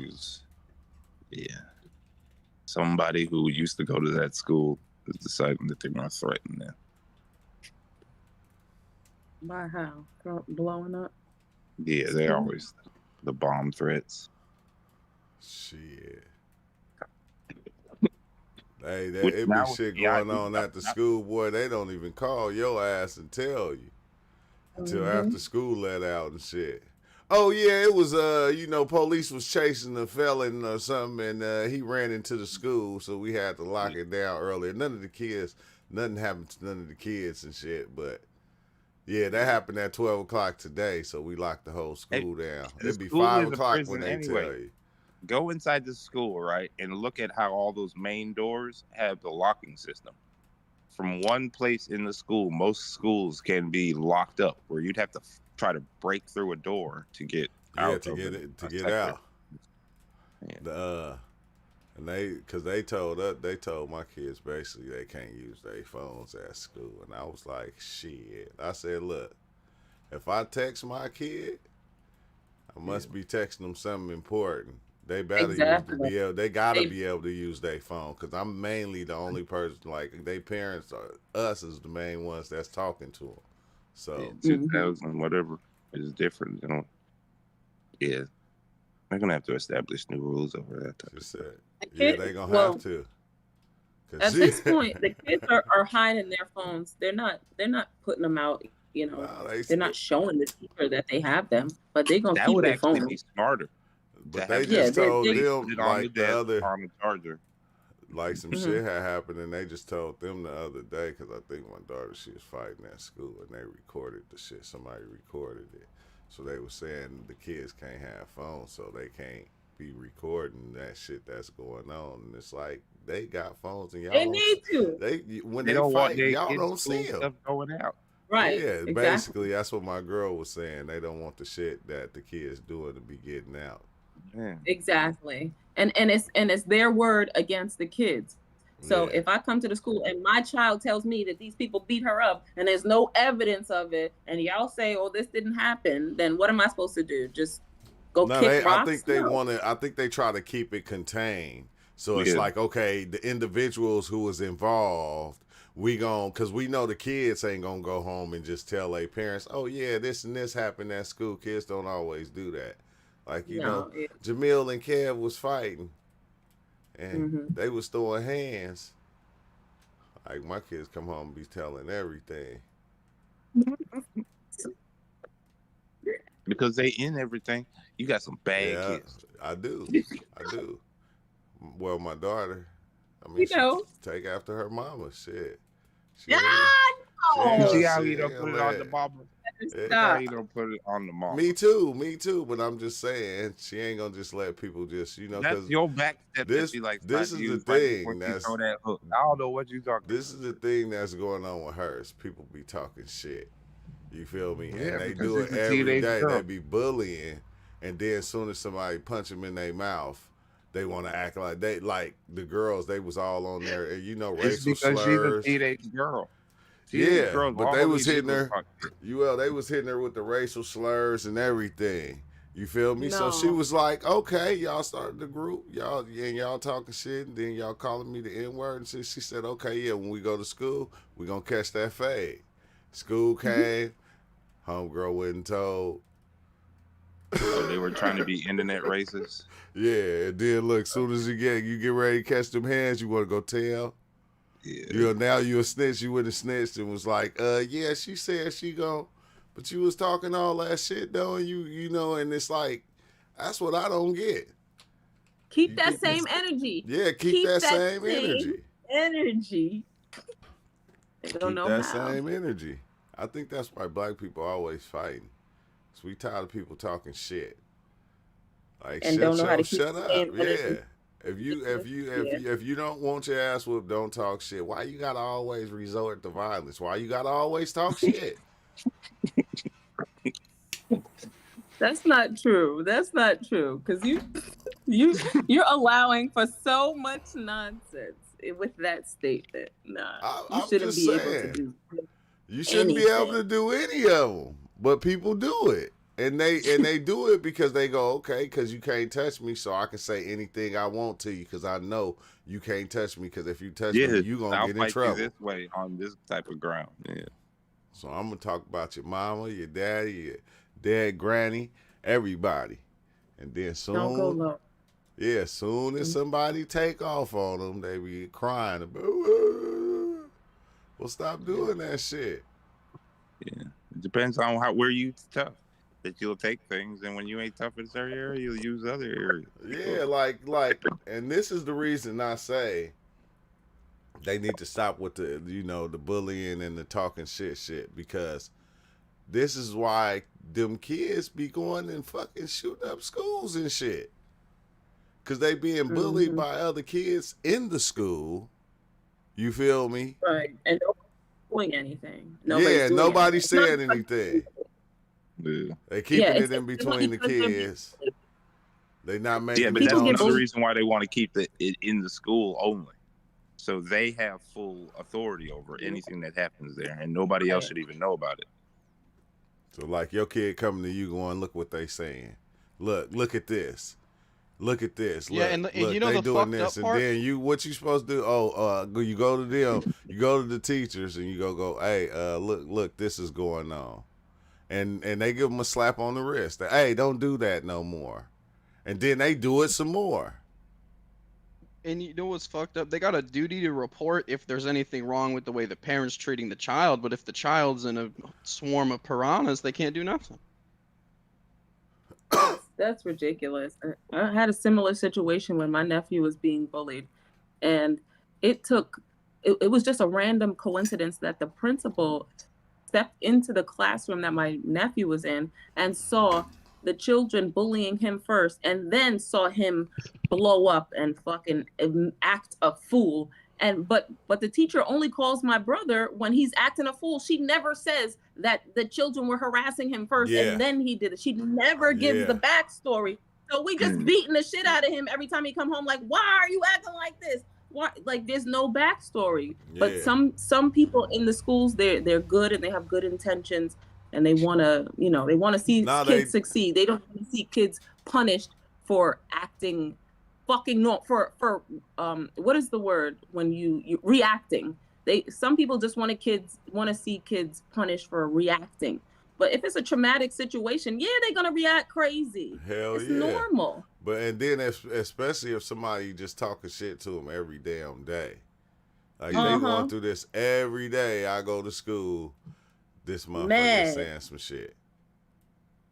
somebody who used to go to that school is deciding that they're going to threaten them. By how? Blowing up? Yeah, they're always the bomb threats. Shit. Hey, it be shit going on at the school, boy. They don't even call your ass and tell you until after school let out and shit. Oh yeah, it was police was chasing a felon or something, and he ran into the school, so we had to lock it down earlier. None of the kids nothing happened to none of the kids and shit. But yeah, that happened at 12 o'clock today, so we locked the whole school down. The It'd be school 5 is a o'clock prison when they anyway. tell you. Go inside the school, right, and look at how all those main doors have the locking system. From one place in the school, most schools can be locked up, where you'd have to try to break through a door to get out. To of get a it to sector. get out. Yeah. And they told my kids basically they can't use their phones at school, and I was like, shit. I said, look, if I text my kid, I must be texting them something important. They better they gotta be able to use their phone, because I'm mainly the only person, like, they parents are us is the main ones that's talking to them. So 2000 whatever is different. You know, yeah, they're gonna have to establish new rules over that type of stuff. They gonna have to. At this point, the kids are hiding their phones. They're not putting them out. You know, they're not showing the teacher that they have them, but they're gonna keep their phone. That would actually be smarter. But they just told them like the other on the charger, like some shit had happened, and they just told them the other day, because I think my daughter, she was fighting at school, and they recorded the shit. Somebody recorded it, so they were saying the kids can't have phones, so they can't be recording that shit that's going on. And it's like they got phones, and y'all they need to. When they fight, y'all don't see them stuff going out. Right. Yeah, exactly. Basically, that's what my girl was saying. They don't want the shit that the kids doing to be getting out. Yeah. Exactly. And it's their word against the kids. So if I come to the school and my child tells me that these people beat her up and there's no evidence of it, and y'all say, "Oh, this didn't happen," then what am I supposed to do? Just go kick rocks? I think they try to keep it contained. So it's like, okay, the individuals who was involved, because we know the kids ain't gonna go home and just tell their parents, "Oh yeah, this and this happened at school." Kids don't always do that. Like, you know, Jamil and Kev was fighting, and they was throwing hands. Like, my kids come home and be telling everything. Because they in everything. You got some bad kids. I do. Well, my daughter, I mean, she take after her mama. Shit. See how you don't put it on the mama? How you don't put it on the mama? Me too. But I'm just saying, she ain't gonna just let people just, that's your back step. This is the thing. That's that hook. I don't know what you talking. This is the thing that's going on with her. Is people be talking shit. You feel me? And they do it every day. They be bullying, and then as soon as somebody punch them in their mouth, they want to act like the girls. They was all on there, and racial slurs. She's a teenage girl. But they was hitting her. They was hitting her with the racial slurs and everything. You feel me? No. So she was like, "Okay, y'all started the group, y'all talking shit, and then y'all calling me the N-word." And she said, "Okay, yeah, when we go to school, we gonna catch that fade." School came, homegirl went and told. So they were trying to be internet racist. Yeah, and then look, soon as you get ready to catch them hands, you want to go tell. Yeah. Now you a snitch. You wouldn't snitched and was like, yeah, she said she gon', but you was talking all that shit though, and and it's like, that's what I don't get. Keep that same energy. Yeah, keep that same energy. They don't know that same energy. I think that's why black people are always fighting. So we tired of people talking shit. Like, and don't know how to shut up. Yeah. If you don't want your ass whooped, don't talk shit. Why you gotta always resort to violence? Why you gotta always talk shit? That's not true. Because you're allowing for so much nonsense with that statement. Nah, you shouldn't be able to do. You shouldn't be able to do any of them, but people do it. And they do it because they go, okay, because you can't touch me, so I can say anything I want to you because I know you can't touch me, because if you touch me, you're going to get in trouble. This way on this type of ground. Yeah. So I'm going to talk about your mama, your daddy, your dad, granny, everybody. And then soon, don't go low. Yeah, soon as somebody take off on them, they be crying about, well, stop doing that shit. Yeah. It depends on where you tough. That you'll take things, and when you ain't tough in this area, you'll use other areas. Yeah, like, and this is the reason I say, they need to stop with the the bullying and the talking shit because this is why them kids be going and fucking shooting up schools and shit. Cause they being bullied by other kids in the school. You feel me? Right. And nobody's doing anything. Nobody's saying anything. Yeah. They keeping it in between the kids. They not making. Yeah, but that's another reason why they want to keep it in the school only, so they have full authority over anything that happens there, and nobody else should even know about it. So, like your kid coming to you, going, "Look what they saying. Look at this. Look at this. Look, and look, you know they the doing fucked this," up part? and then what you supposed to do? You go to them, you go to the teachers, and you go, "Hey, look, this is going on," and they give them a slap on the wrist. Hey, don't do that no more. And then they do it some more. And you know what's fucked up? They got a duty to report if there's anything wrong with the way the parent's treating the child, but if the child's in a swarm of piranhas, they can't do nothing. That's ridiculous. I had a similar situation when my nephew was being bullied, and it was just a random coincidence that the principal stepped into the classroom that my nephew was in and saw the children bullying him first, and then saw him blow up and fucking act a fool. But the teacher only calls my brother when he's acting a fool. She never says that the children were harassing him first and then he did it. She never gives the backstory. So we just beating the shit out of him every time he come home. Like, why are you acting like this? Why? Like, there's no backstory. But some people in the schools, they're good and they have good intentions, and they want to see kids succeed. They don't want to see kids punished for acting fucking for what is the word when you reacting. Some people just want to see kids punished for reacting. But if it's a traumatic situation, they're gonna react crazy. It's normal. But and then especially if somebody just talking shit to them every damn day, like they going through this every day. I go to school, this motherfucker saying some shit.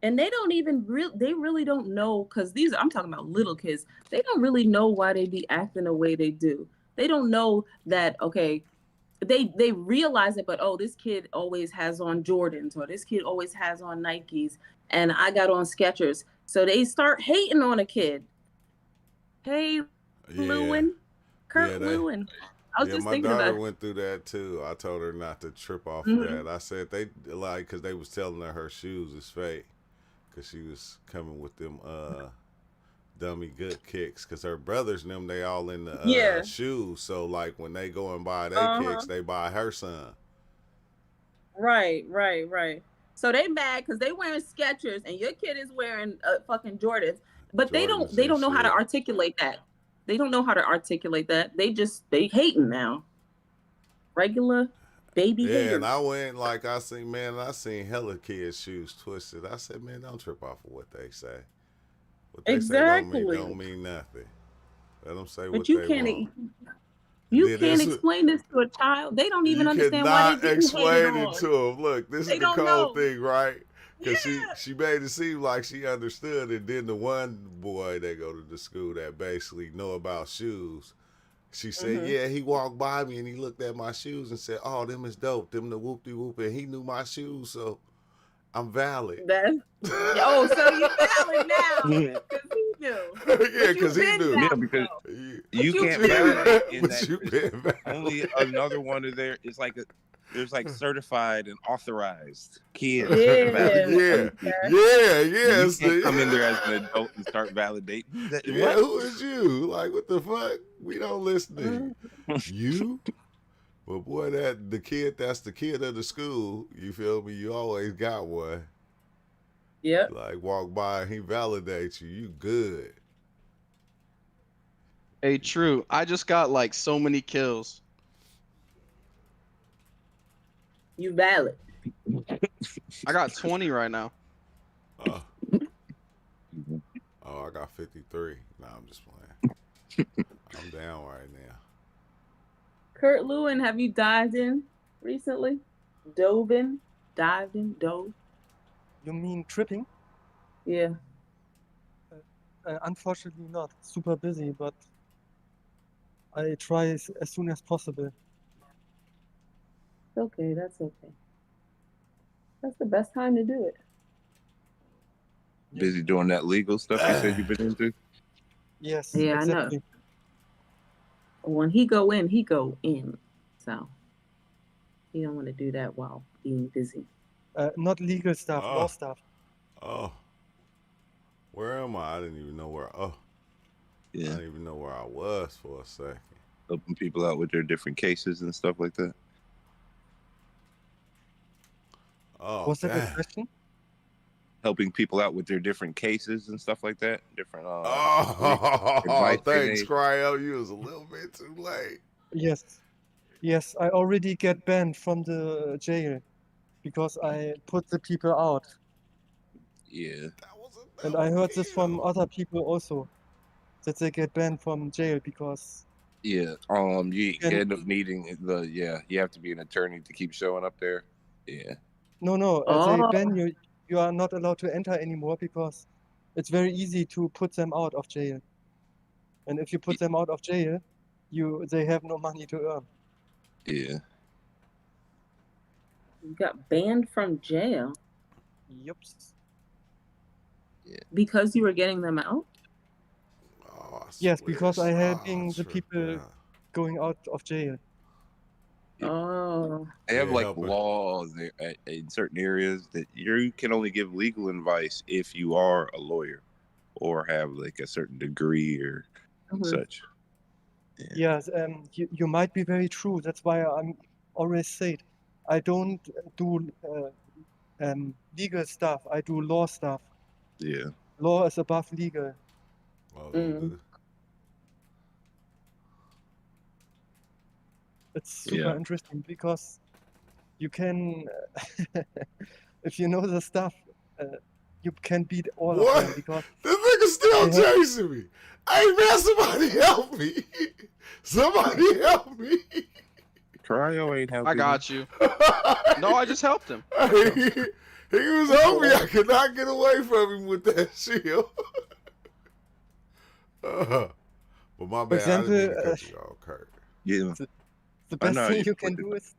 And they don't even they really don't know, because I'm talking about little kids. They don't really know why they be acting the way they do. They don't know that, okay, they realize it, but this kid always has on Jordans, or this kid always has on Nikes, and I got on Skechers. So they start hating on a kid. Hey, Lewin, Kurt Lewin. I was just thinking about it. My daughter went through that too. I told her not to trip off of that. I said because they was telling her shoes is fake. Because she was coming with them dummy good kicks. Because her brothers and them, they all in the shoes. So, like, when they go and buy their kicks, they buy her son. Right. So they mad because they wearing Skechers and your kid is wearing fucking Jordans. But they don't know how to articulate that. They don't know how to articulate that. They hating now. Regular baby haters. And I went, like, I seen hella kids' shoes twisted. I said, man, don't trip off of what they say. What they say don't mean nothing. Let them say what they want. You can't explain this to a child. They don't even understand why they didn't explain it to them. Look, this is the cold thing, right? Because she made it seem like she understood, and then the one boy that go to the school that basically know about shoes, she said, he walked by me and he looked at my shoes and said, "Oh, them is dope. Them the whoop-de-whoop." And he knew my shoes, so I'm valid. So you valid now. Because he knew. Because he knew. Yeah, because you can't validate in that. Only another one of there is like there's like certified and authorized kids. Yeah. You can't come in there as an adult and start validating. Who is you? Like, what the fuck? We don't listen to you. But boy, that's the kid of the school. You feel me? You always got one. Yep. Like, walk by and he validates you. You good. Hey, true. I just got like so many kills. You valid. I got 20 right now. I got 53. Nah, I'm just playing. I'm down right now. Kurt Lewin, have you dived in recently? Dove? You mean tripping? Yeah. Unfortunately not. Super busy, but I try as soon as possible. It's okay. That's okay. That's the best time to do it. Busy doing that legal stuff you said you've been into? Yes, Yeah, I know. exactly. When he go in, he go in. So you don't want to do that while being busy. Not legal stuff, law stuff. Oh. Where am I? I didn't even know where. Oh. Yeah. I didn't even know where I was for a second. Helping people out with their different cases and stuff like that. Oh, Was that a damn. question? Helping people out with their different cases and stuff like that. Different Oh, advice they thanks, need. Cryo. You was a little bit too late. Yes. Yes, I already get banned from the jail because I put the people out. Yeah. And I heard this from other people also, that they get banned from jail because Yeah. You And- end up needing you have to be an attorney to keep showing up there. Yeah. no, they Oh. ban you. You are not allowed to enter anymore because it's very easy to put them out of jail. And if you put them out of jail, they have no money to earn. Yeah. You got banned from jail Yep. because you were getting them out. Oh, I Yes, swear because I it's- helping oh, the trip, people yeah. going out of jail. Oh. They have Yeah, like helping. laws in certain areas that you can only give legal advice if you are a lawyer or have like a certain degree or such. Yes, you might be very true. That's why I'm always said I don't do legal stuff. I do law stuff. Yeah. Law is above legal. Mm. It's super Yeah. interesting because you can, if you know the stuff, you can beat all of them What? because This nigga still they have- chasing me. Hey, man, somebody help me. Somebody help me. Cryo ain't helping. I got you. No, I just helped him. Hey, he was on me. I could not get away from him with that shield. But my bad. example, I didn't mean to cut you off, Kurt. Yeah. the I best know, thing you you can put do is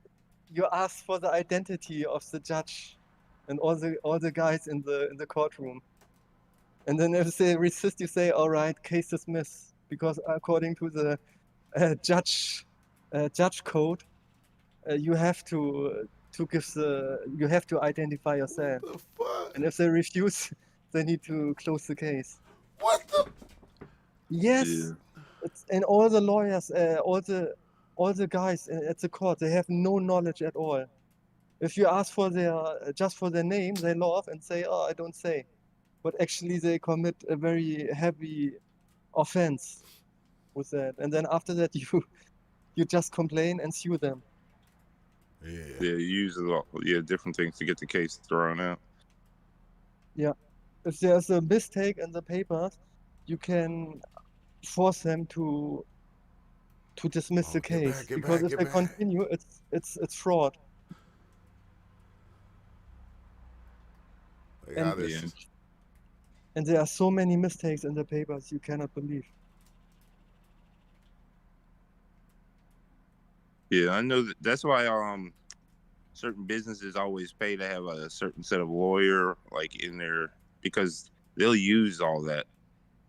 you ask for the identity of the judge and all the guys in the courtroom. And then if they resist, you say, all right, case dismissed. Because according to the judge code, you have to you have to identify yourself. What the fuck? And if they refuse, they need to close the case. What the? Yes, Yeah. and all the lawyers, all the guys at the court, they have no knowledge at all. If you ask for just for their name, they laugh and say, "Oh, I don't say," but actually they commit a very heavy offense with that. And then after that, you just complain and sue them. Yeah. Yeah, you use different things to get the case thrown out. Yeah, if there's a mistake in the papers, you can force them to dismiss the Oh, get back, case get because back, if get they back. continue, it's fraud. They got And- this. And there are so many mistakes in the papers you cannot believe. Yeah, I know that's why certain businesses always pay to have a certain set of lawyer like in there because they'll use all that.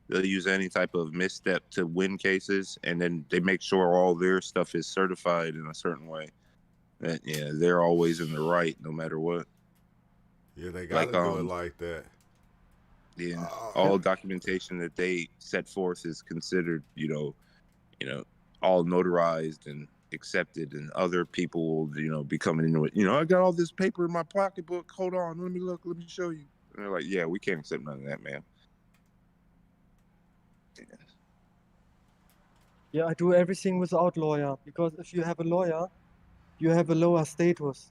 They'll use any type of misstep to win cases, and then they make sure all their stuff is certified in a certain way. That they're always in the right no matter what. Yeah, they gotta Like, do it like that. Yeah, all documentation that they set forth is considered, all notarized and accepted, and other people will, be coming into it. I got all this paper in my pocketbook. Hold on, let me look. Let me show you. And they're like, yeah, we can't accept none of that, man. Yeah, I do everything without lawyer because if you have a lawyer, you have a lower status.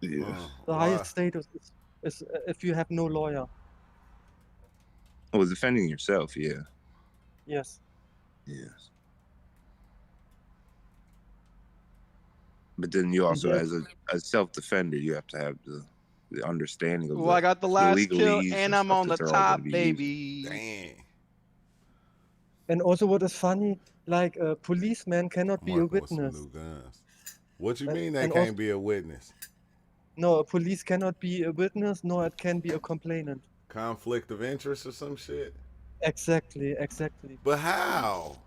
Yeah. The highest status is if you have no lawyer. Well, defending yourself, yeah. Yes. Yes. But then you also, as a self-defender, you have to have the understanding of Well, I got the last kill, legalese and and I'm stuff on the that they're all gonna top, be baby. Dang. And also, what is funny, like a policeman cannot be a Marking with some witness. new guns. What you Uh, mean they and can't also, be a witness? no, a police cannot be a witness, nor it can be a complainant. Conflict of interest or some shit? Exactly, exactly. But how?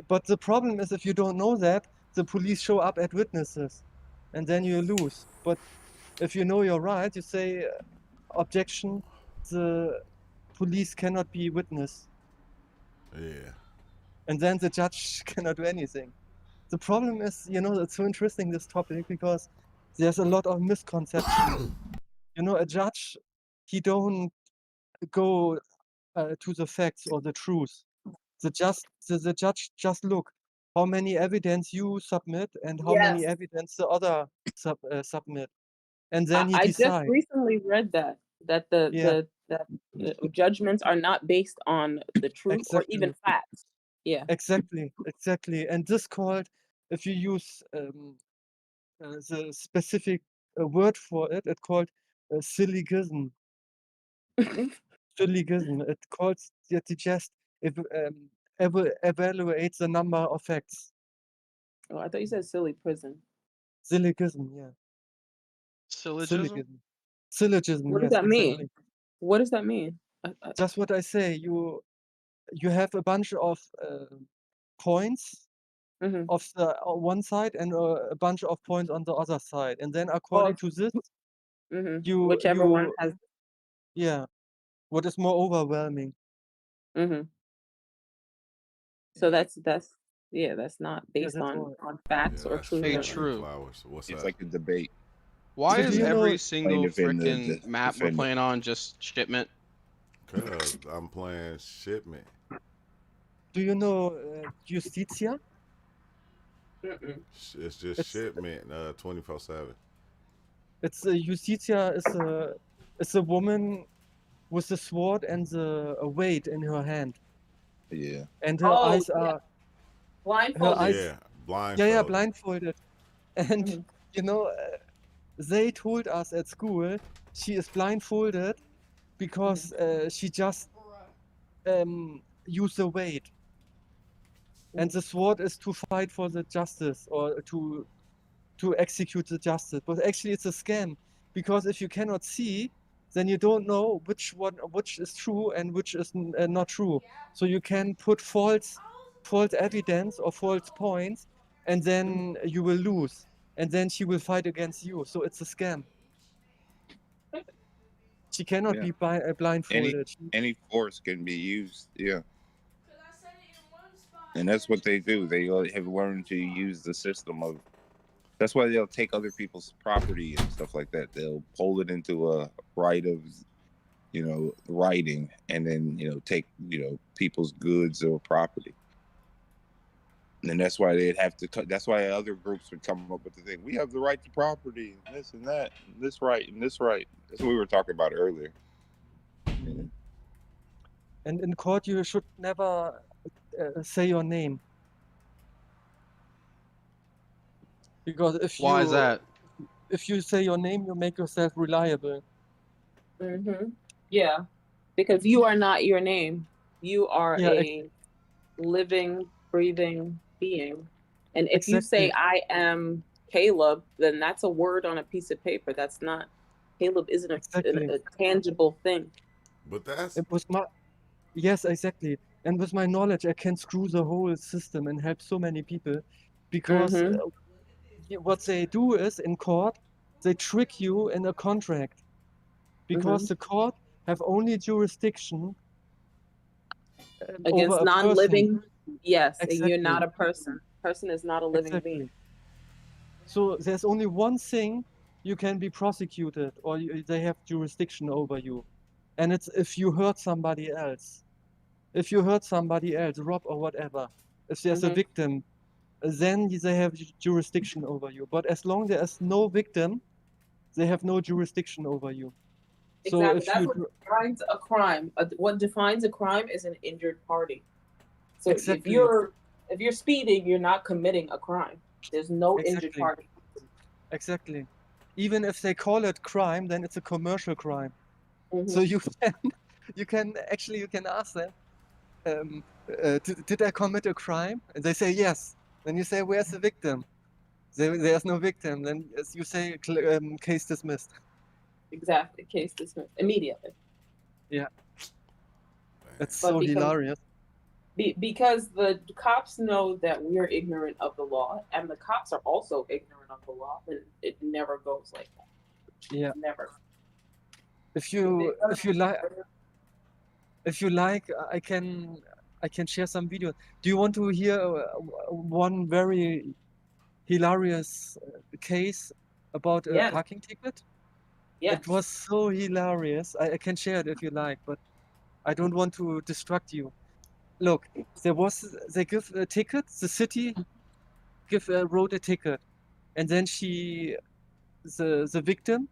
But the problem is, if you don't know that, the police show up at witnesses, and then you lose. But if you know your right, you say, objection, the police cannot be witness, Yeah. and then the judge cannot do anything. The problem is, it's so interesting, this topic, because there's a lot of misconception. A judge, he don't go to the facts or the truth. The judge just look how many evidence you submit and how many Yes. evidence the other submit, and then he I just decide. recently read that Yeah, the judgments are not based on the truth or even exactly, facts. Yeah. exactly. And this called, if you use the specific word for it, it's called syllogism. Syllogism. It calls that you just evaluate the number of facts. Oh, I thought you said silly prison. Syllogism, yeah. Syllogism? Syllogism, What does yes, that mean? exactly. What does that mean? Just what I say. You have a bunch of points Mhm. of the one side and a bunch of points on the other side, and then according to this, you Whichever one has. yeah, what is more overwhelming? Mhm. So that's not Yeah, based that's on all. facts Yeah, or that's truth Hey, true. or G true. Flowers. What's It's up? like a debate. Why So do is you know? every single Plaintiff and the freaking map we're defendant. playing on just shipment? Cause I'm playing shipment. Do you know Justitia? Mm-mm. It's just It's shipment 24/7. Justitia is a woman with a sword and a weight in her hand, Yeah. and her Oh eyes yeah, are blindfolded. Yeah, yeah, blindfolded. blindfolded. And Mhm. you know, they told us at school she is blindfolded because she just used the weight, and the sword is to fight for the justice or to execute the justice. But actually, it's a scam, because if you cannot see, then you don't know which is true and which is not true. So you can put false evidence or false points, and then you will lose, and then she will fight against you. So it's a scam. She cannot Yeah. be blindfolded. Any force can be used. Yeah. And that's what they do. They have learned to use the system of. That's why they'll take other people's property and stuff like that. They'll hold it into a right of, writing, and then take people's goods or property. And that's why they'd have to. That's why other groups would come up with the thing. We have the right to property, and this and that, and this right and this right. That's what we were talking about earlier. Mhm. And in court, you should never say your name, because Why is that? if you say your name, you make yourself reliable. Yeah, because you are not your name. You are Yeah, a living, breathing being. And if you say exactly. I am Caleb, then that's a word on a piece of paper. That's not Caleb isn't Exactly. a tangible thing. But that's And yes, exactly. And with my knowledge, I can screw the whole system and help so many people, because what they do is, in court, they trick you in a contract, because the court have only jurisdiction over Against a person. non-living, yes, and you're Exactly. not a person. Person is not a living Exactly. being. So there's only one thing you can be prosecuted, or they have jurisdiction over you, and it's if you hurt somebody else. If you hurt somebody else, rob or whatever, if there's a victim, then they have jurisdiction over you. But as long there's no victim, they have no jurisdiction over you. So Exactly. if That's you what defines a crime. What defines a crime is an injured party. So exactly, if you're speeding, you're not committing a crime. There's no injured exactly, party. exactly. Even if they call it crime, then it's a commercial crime. So you can actually ask them, did I commit a crime? And they say yes. Then you say, where's the victim? There's no victim. Then you say, case dismissed. Exactly. Case dismissed immediately. Yeah, it's But so because hilarious. because the cops know that we're ignorant of the law, and the cops are also ignorant of the law, then it never goes like that. Yeah. Never. If you like, I can share some videos. Do you want to hear one very hilarious case about a Yes. parking ticket? Yes. It was so hilarious. I can share it if you like, but I don't want to distract you. Look, they give a ticket. The city wrote a ticket, and then the victim,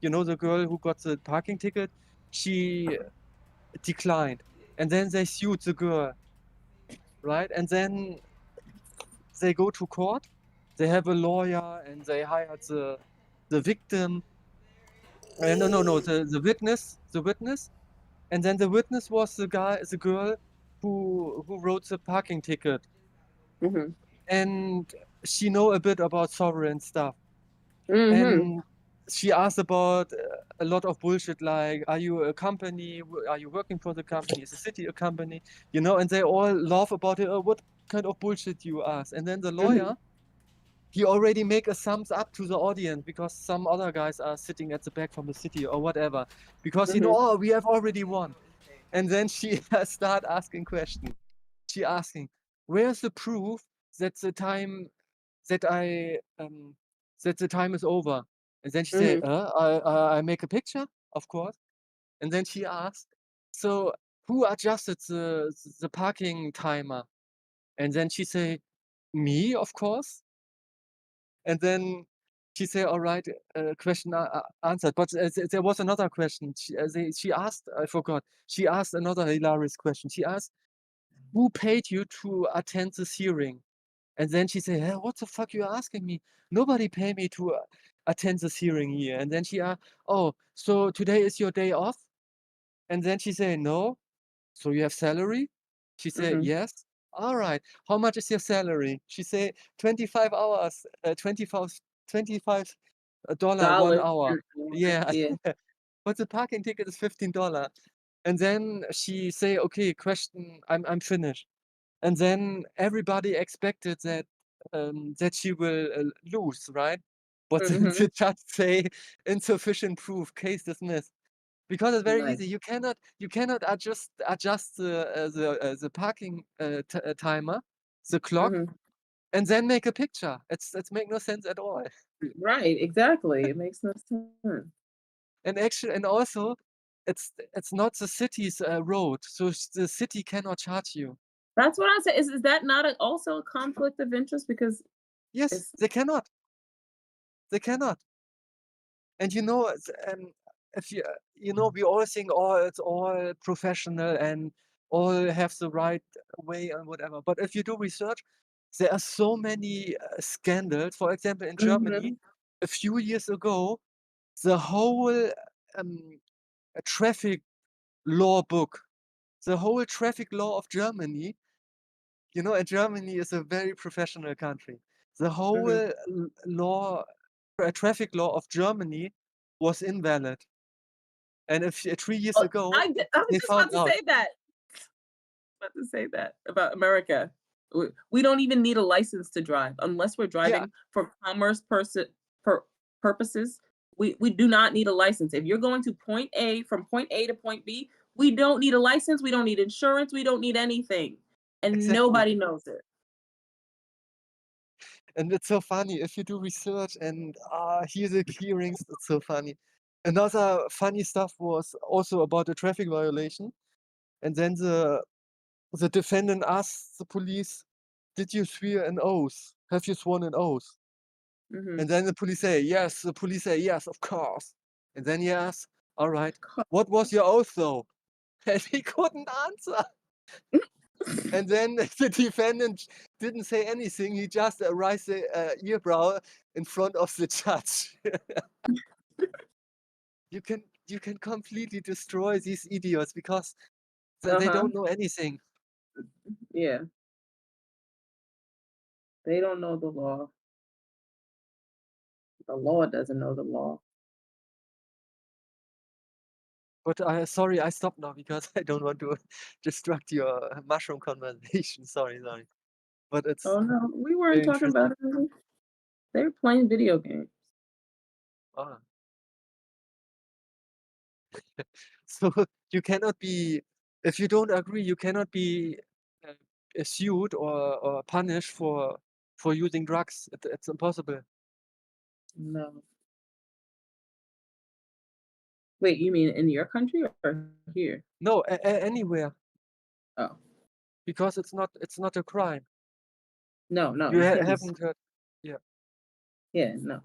the girl who got the parking ticket, she declined, and then they sued the girl, right? And then they go to court. They have a lawyer, and they hired the victim. No, the witness, and then the witness was the girl who wrote the parking ticket, Mm-hmm. and she know a bit about sovereign stuff, Mm-hmm. and she asked about a lot of bullshit like, are you a company? Are you working for the company? Is the city a company? And they all laugh about it. What kind of bullshit you ask? And then the lawyer, he already make a thumbs up to the audience because some other guys are sitting at the back from the city or whatever, because oh, we have already won. And then she start asking questions. She asking, where's the proof that the time that the time is over? And then she say, I make a picture, of course. And then she asked, so who adjusted the parking timer? And then she say, me, of course. And then she say, all right, question answered. But there was another question. She asked, I forgot. She asked another hilarious question. She asked, who paid you to attend this hearing? And then she said, hey, what the fuck you asking me? Nobody paid me to attend this hearing here. And then she asked, oh, so today is your day off? And then she said, no. So you have salary? She said, yes. All right. How much is your salary? She said, 25 hours, $25 1 hour. Yeah. Yeah. But the parking ticket is $15. And then she say, okay, question, I'm finished. And then everybody expected that she will lose, right? But then the judge say insufficient proof, case dismissed. Because it's very Nice. easy. You cannot adjust the parking timer, the clock, and then make a picture. It's make no sense at all. Right. Exactly. It makes no sense. And also, it's not the city's road, so the city cannot charge you. That's what I say. Is that not also a conflict of interest? Because Yes, they cannot. They cannot. And if we all think, oh, it's all professional and all have the right way and whatever. But if you do research, there are so many scandals. For example, in Germany, a few years ago, the whole traffic law book, the whole traffic law of Germany, and Germany is a very professional country. The whole traffic law of Germany was invalid. And if 3 years ago, I was they just found about to out. say that. About to say that about America. We don't even need a license to drive unless we're driving for commerce purposes. We do not need a license. If you're going to point A from point A to point B, we don't need a license. We don't need insurance. We don't need anything, and Exactly. nobody knows it. And it's so funny if you do research and hear the hearings. It's so funny. Another funny stuff was also about a traffic violation, and then the defendant asked the police, "Did you swear an oath? Have you sworn an oath?" And then the police say, "Yes." The police say, "Yes, of course." And then he asks, "All right, what was your oath though?" And he couldn't answer. And then the defendant didn't say anything. He just raised the eyebrow in front of the judge. You can completely destroy these idiots because they don't know anything. Yeah, they don't know the law. The law doesn't know the law. But sorry, I stopped now because I don't want to distract your mushroom conversation. Sorry. But it's Oh no, we weren't very talking interesting. about it. They were playing video games. Ah. So you cannot be, if you don't agree, you cannot be uh, sued or punished for using drugs. It's impossible. No. Wait, you mean in your country or here? No, anywhere, Oh, because it's not a crime. no, You you can't be. haven't heard. Yeah. Yeah, no.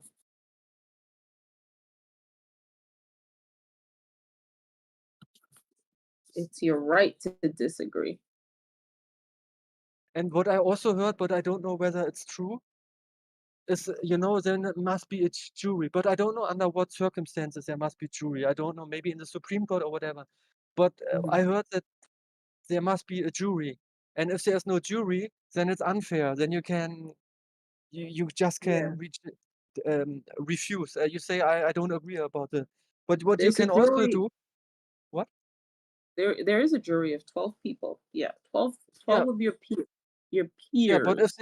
It's your right to disagree. And what I also heard, but I don't know whether it's true, is then it must be a jury. But I don't know under what circumstances there must be jury. I don't know, maybe in the Supreme Court or whatever. But I heard that there must be a jury, and if there's no jury, then it's unfair. Then you just can refuse. You say I don't agree about it. But what you There's a can also jury. do, what? There is a jury of 12 people. Yeah, 12 Yeah, of your yeah. peers.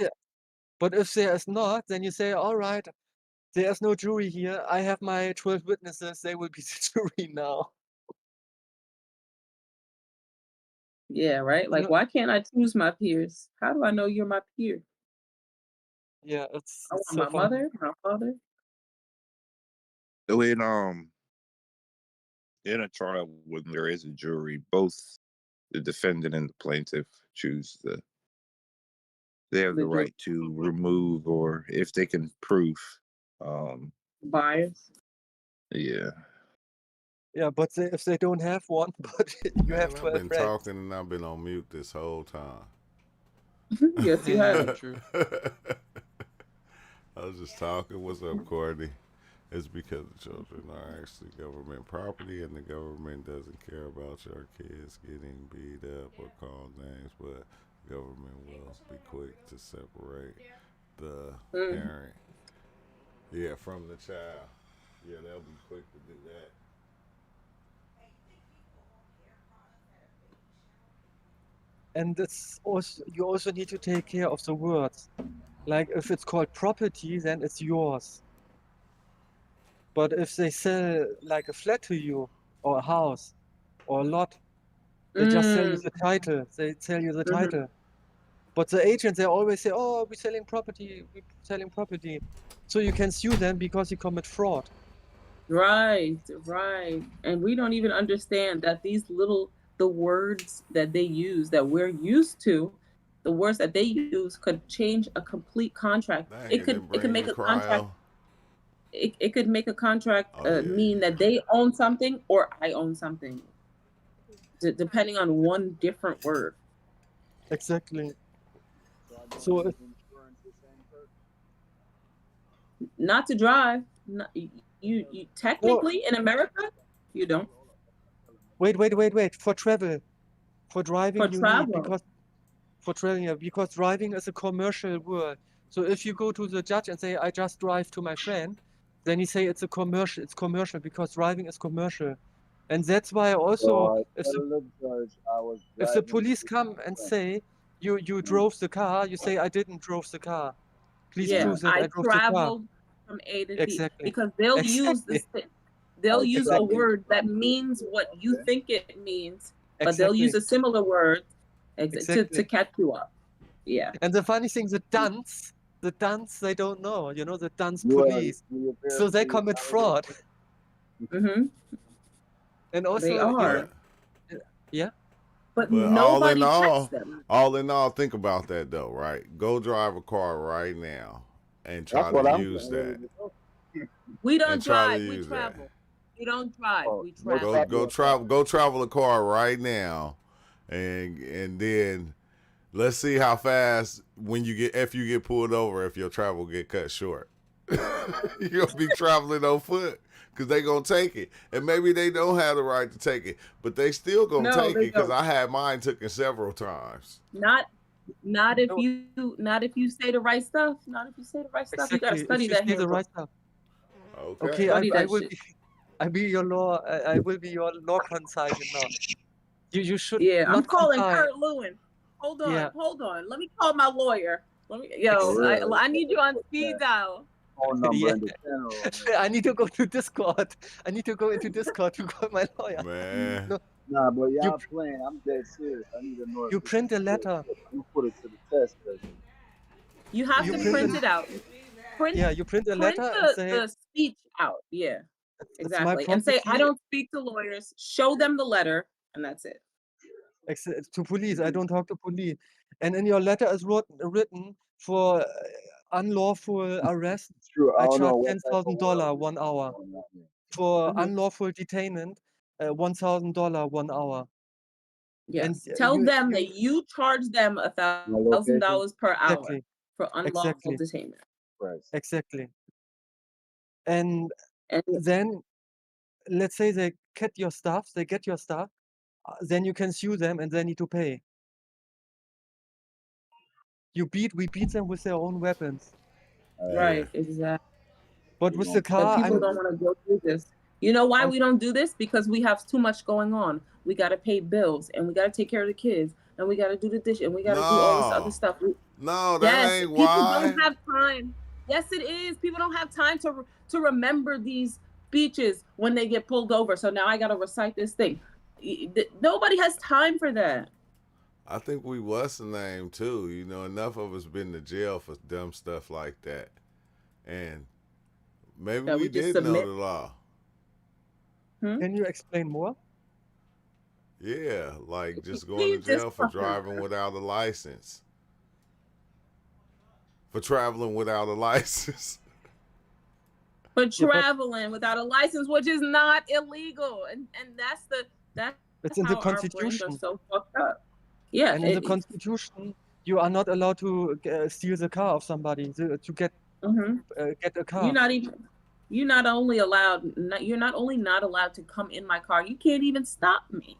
But if there is not, then you say, all right, there's no jury here. I have my 12 witnesses. They will be the jury now. Yeah, right? You Like, know? why can't I choose my peers? How do I know you're my peer? Yeah, it's I want so my funny. mother, my father. So in a trial when there is a jury, both the defendant and the plaintiff choose they have the The jury right to remove, or if they can prove, bias. yeah. Yeah, but if they don't have one, but you have Man, I've 12 been friends. talking and I've been on mute this whole time. Yes, you have. True. I was just talking. What's up, Courtney? It's because the children are actually government property and the government doesn't care about your kids getting beat up or called names, but the government will be quick to separate the parent, from the child. Yeah, they'll be quick to do that. And it's also, you also need to take care of the words. Like if it's called property, then it's yours. But if they sell like a flat to you, or a house, or a lot, they just sell you the title. They tell you the title. But the agents, they always say, "Oh, we're selling property. We're selling property," so you can sue them because you commit fraud. Right. And we don't even understand that the words that they use that we're used to, the words that they use could change a complete contract. Dang, It could make a contract. It could make a contract mean that they own something or I own something, depending on one different word. Exactly. So I don't know if insurance is saying, Kurt. Not to drive. You technically in America, you don't. Wait. For travel, for driving, For you travel. need because for traveling, yeah, because driving is a commercial word. So if you go to the judge and say, "I just drive to my friend," then he say it's commercial. It's commercial because driving is commercial, and that's why also So I if tell the judge I was the driving police to come my and friend. say you drove the car, you say I didn't drove the car. Please Yeah, prove that I I drove the car. traveled from A to B Exactly. because they'll use Exactly. they'll use a Exactly. word that means what you Okay. think it means, but they'll use Exactly. a similar word to Exactly. catch you up. Yeah. And the funny thing, the dunce, they don't know, the dunce You are police. you So they you commit validate fraud. Mm-hmm. And They also, are. yeah. But But all in nobody checks all, them. think about that though, right? Go drive a car right now and try That's to what I'm use saying. that. We don't And try to drive, we use that. travel. We don't drive, Oh, we no travel. Go travel a car right now, and then let's see how fast if you get pulled over, if your travel get cut short. You'll be traveling on foot because they gonna take it, and maybe they don't have the right to take it, but they still gonna No, take they it because don't. I had mine taken several times. Not if No. you say the right stuff. Not if you say the right stuff. You gotta Exactly. study If you that say the handbook. right stuff. Okay. Okay, Study I that will shit. be. I be your law. I will be your law consultant now. You should Yeah, I'm not calling comply. Kurt Lewin. Hold on, Yeah. hold on. Let me call my lawyer. For I real. need you on speed dial. Phone number Yeah. in the channel. I need to go to Discord. I need to go into Discord to call my lawyer. Man. No, Nah, but you y'all playing. I'm dead serious. I need to know if you this print a is real letter. shit. I'm gonna put it to the test. Cause You have You to print print a it out. Print yeah. You print a print letter and say the speech out. Yeah, it's my exactly. And say, I property. don't speak to lawyers. Show them the letter, and that's it. To police. I don't talk to police. And in your letter is written for unlawful arrest. it's true. I I don't know charge what type of world $10,000 we 1 hour. live in right now. For Mhm. unlawful detainment, $1,000 1 hour. And Yes. Tell them you that you charge them My location? $1,000 per hour exactly for unlawful exactly detainment. Price. exactly. And And then let's say they get your stuff, then you can sue them and they need to pay. We beat them with their own weapons. right, exactly. But We with gonna the But car, people don't want to go through this. You know why I'm we don't do this? Because we have too much going on. We got to pay bills, and we got to take care of the kids, and we got to do the dish, and we got to do all this other No. stuff. No, that Yes, ain't people why. don't have time. Yes, it is. People don't have time to remember these speeches when they get pulled over. So now I got to recite this thing. Nobody has time for that. I think we what's the name too. You know, enough of us been to jail for dumb stuff like that, and maybe That we we just did know submit. the law. Can you explain more? Yeah, like just going He to jail just for driving without a license, for traveling without a license. for Yeah, but traveling without a license, which is not illegal, and that's it's in the how our brains are Constitution. so fucked up. Yeah, And in the Constitution, you are not allowed to steal the car of somebody to get mhm. get a You're car. not even. You're not only not allowed to come in my car. You can't even stop me.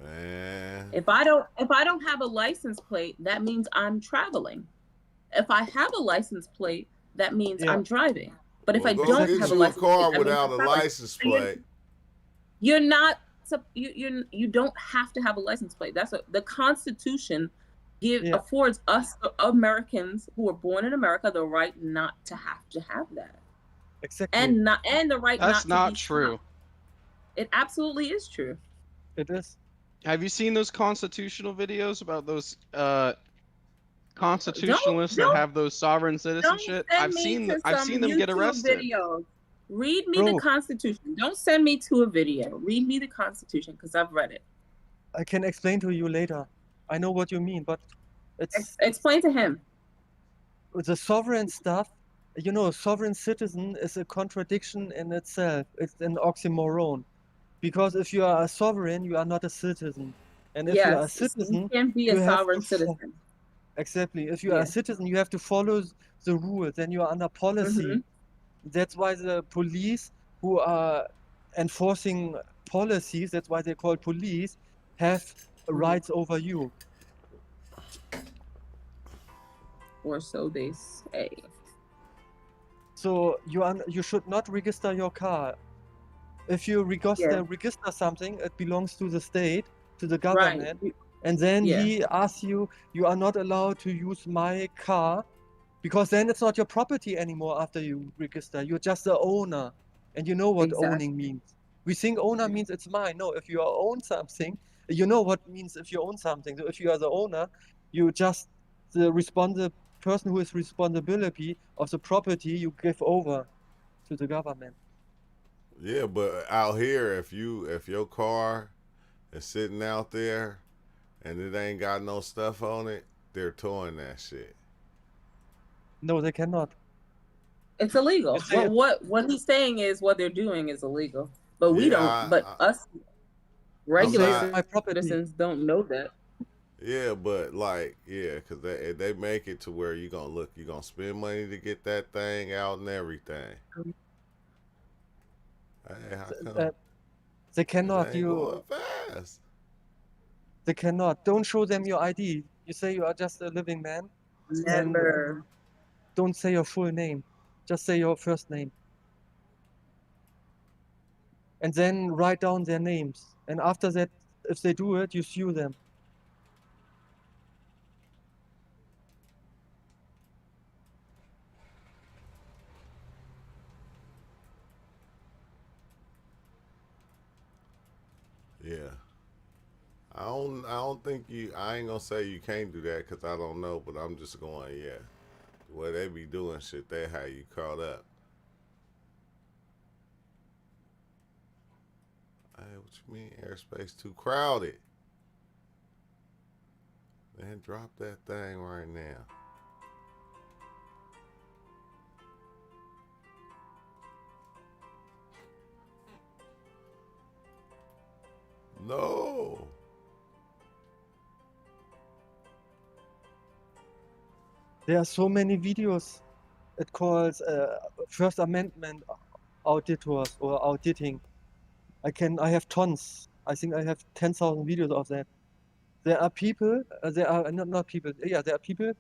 Man, If I don't have a license plate, that means I'm traveling. If I have a license plate, that means Yeah, I'm driving. But if well, I go don't get have a you a license plate, car that means without I'm a traveling. license And plate. you're not you don't have to have a license plate. That's the Constitution yeah, affords us Americans who are born in America the right not to have that, exactly. and the right That's not to not be true. stopped. It absolutely is true. It is. Have you seen those constitutional videos about those Don't constitutionalists that don't have those sovereign citizen don't shit? send I've me seen to I've some seen them get YouTube arrested. videos. Read me the Bro, Constitution. Don't send me to a video. Read me the Constitution because I've read it. I can explain to you later. I know what you mean, but it's Explain to him. the sovereign stuff. You know, sovereign citizen is a contradiction in itself. It's an oxymoron. Because if you are a sovereign, you are not a citizen. And if you are a Yes, you citizen, can't be you a have sovereign to citizen. exactly. If you are Yeah. a citizen, you have to follow the rules, and you are under policy. Mhm. That's why the police who are enforcing policies, that's why they're called police, have rights over you. Or so they say. So you should not register your car. If you register something, it belongs to the state, to the government, Right. and then Yeah. he asks you, you are not allowed to use my car, because then it's not your property anymore after you register. You're just the owner, and you know what Exactly. owning means. We think owner means it's mine. No, if you own something, you know what means if you own something. So if you are the owner, you just the person who is responsibility of the property you give over to the government. Yeah, but out here, if your car is sitting out there and it ain't got no stuff on it, they're towing that shit. No, they cannot. It's illegal. You say What he's saying is what they're doing is illegal. But we Yeah, don't. But us you regular say not- it's my property. citizens don't know that. Yeah, but like, yeah, because they make it to where you're gonna spend money to get that thing out and everything. Hey, how come They it cannot. ain't going fast? They cannot. Don't show them your ID. You say you are just a living man. And Never. don't say your full name. Just say your first name. And then write down their names. And after that, if they do it, you sue them. Yeah. I don't think I ain't gonna say you can't do that because I don't know, but I'm just going, yeah. The way they be doing shit, they how you caught up. Hey, what you mean airspace too crowded? Man, drop that thing right now. No. There are so many videos. It calls First Amendment auditors or auditing. I have tons. I think I have 10,000 videos of that. There are people, there are not people, yeah, there are people,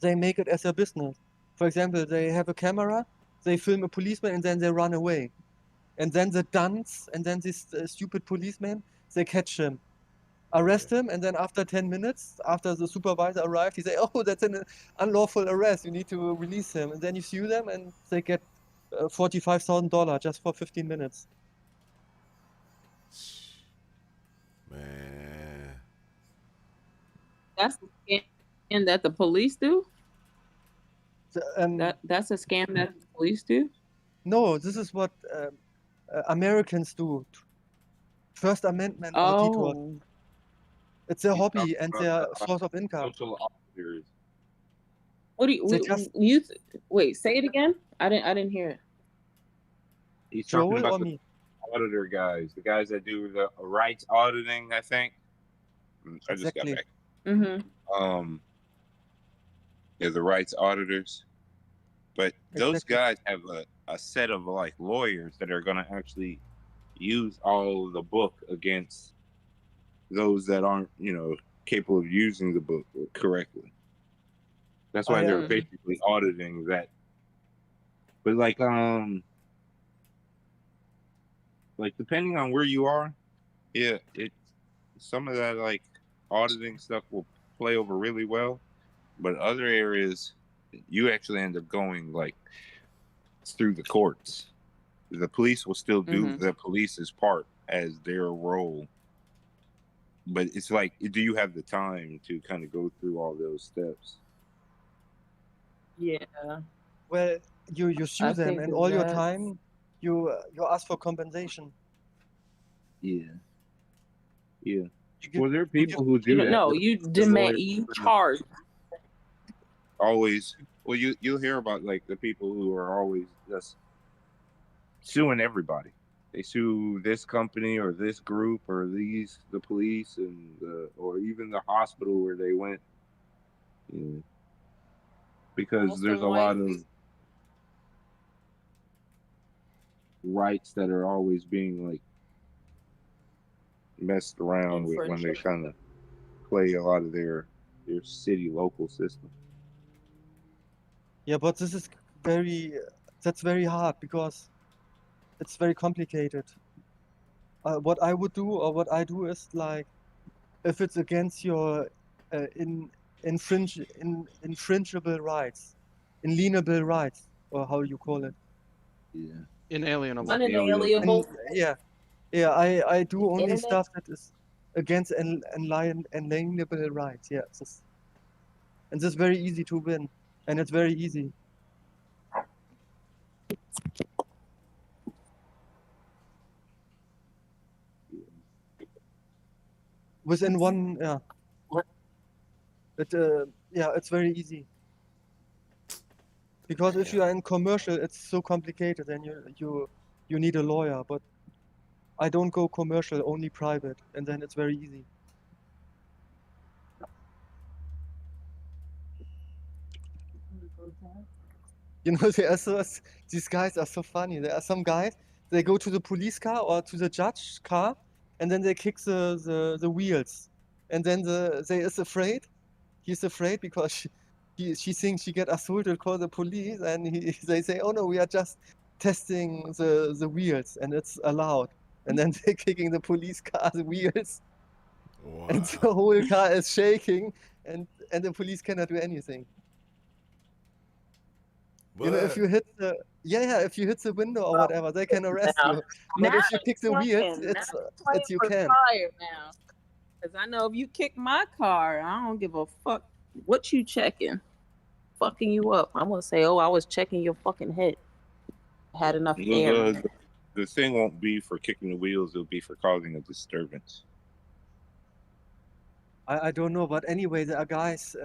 they make it as a business. For example, they have a camera, they film a policeman and then they run away. And then the dunce, and then this stupid policeman, they catch him, arrest him, and then after 10 minutes, after the supervisor arrived, he say, oh, that's an unlawful arrest, you need to release him. And then you sue them and they get $45,000 just for 15 minutes. Man. That's a scam that the police do? The, That's a scam that the police do? No, this is what Americans do. First Amendment auditors. Oh. It's their hobby and their source of income. Social auditors. What do you, They we- just- you wait, say it again? I didn't hear it. He's talking Joel or about the me? auditor guys, the guys that do the rights auditing, I think. I just got Exactly. back. Mm-hmm. Yeah, the rights auditors. But those Exactly. guys have a set of like lawyers that are gonna actually use all the book against those that aren't, capable of using the book correctly. That's why they're yeah. basically auditing that. But like depending on where you are, yeah, some of that like auditing stuff will play over really well, but other areas you actually end up going like through the courts. The police will still do the police's part as their role, but it's like, do you have the time to kind of go through all those steps? Yeah. Well, you sue I them, think and all your that's- time you ask for compensation. Yeah. You Well, there are people who You do don't that. know. You demand you charge. Always. Well, you'll hear about like the people who are always just suing everybody. They sue this company or this group or the police and or even the hospital where they went. Yeah. Because Most there's a annoying. lot of rights that are always being like messed around with when they Infringement. kind of play a lot of their city local system. Yeah, but this is that's very hard because it's very complicated. What I would do or what I do is like, if it's against your infringible rights, inalienable rights, or how you call it. Yeah. Inalienable. Unalienable. Yeah, I do only Internet? stuff that is against inalienable rights. Yeah, and this is very easy to win, and it's very easy. Within one, yeah. It's very easy. Because if you are in commercial, it's so complicated, and you need a lawyer. But I don't go commercial, only private, and then it's very easy. You know, these guys are so funny. There are some guys, they go to the police car or to the judge car, and then they kick the wheels, and then they is afraid. He's afraid because she thinks she get assaulted, call the police, and they say, oh no, we are just testing the wheels, and it's allowed. And then they're kicking the police car the wheels, Wow. and the whole car is shaking, and the police cannot do anything. You know, if But you hit if you hit the window or whatever, they can arrest Now, you. But now if you you're kick the wheels, playing. Now it's you're playing you with can. fire now. Cause I know if you kick my car, I don't give a fuck what you checking. Fucking you up. I'm gonna say, oh, I was checking your fucking head. Had enough air. in there. The thing won't be for kicking the wheels; it'll be for causing a disturbance. I don't know, but anyway, there are guys.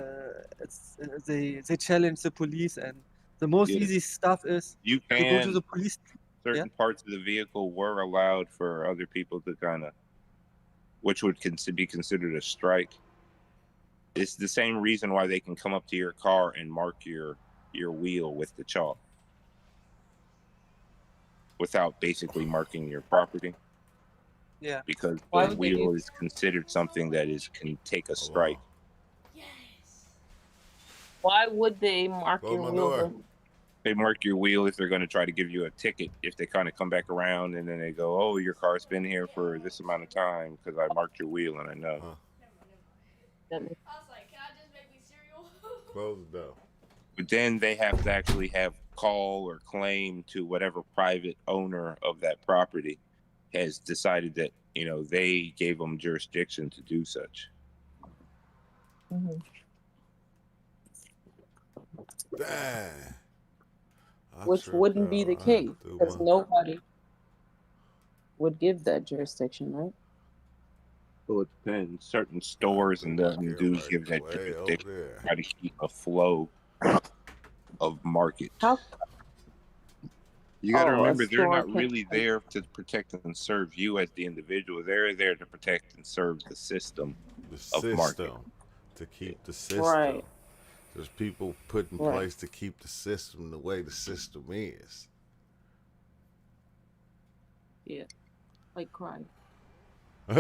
They challenge the police, and the most Yeah. easy stuff is You to go to can the police. certain parts of the vehicle were allowed for other people to kind of, which would be considered a strike. It's the same reason why they can come up to your car and mark your wheel with the chalk without basically marking your property, Yeah. because Why the would they wheel do- is considered something that can take a strike. Why would they mark Close your my wheel? door. They mark your wheel if they're going to try to give you a ticket. If they kind of come back around and then they go, "Oh, your car's been here for this amount of time because I marked your wheel and I know." Huh. That- I was like, can I just make me cereal? Close the door. But then they have to actually have call or claim to whatever private owner of that property has decided that, you know, they gave them jurisdiction to do such. Mhm. Dang. I Which tripped wouldn't be out. the I had case to do because my- nobody would give that jurisdiction, right? So it depends. Certain stores and Here, do right give that way jurisdiction. over there. Try to keep a flow of market. How? You got to Oh, a remember, they're store not can- really there to protect and serve you as the individual. They're there to protect and serve the system. The Of market. system. To keep the system. Right. There's people put in Right. place to keep the system the way the system is. Yeah. Like crying. Why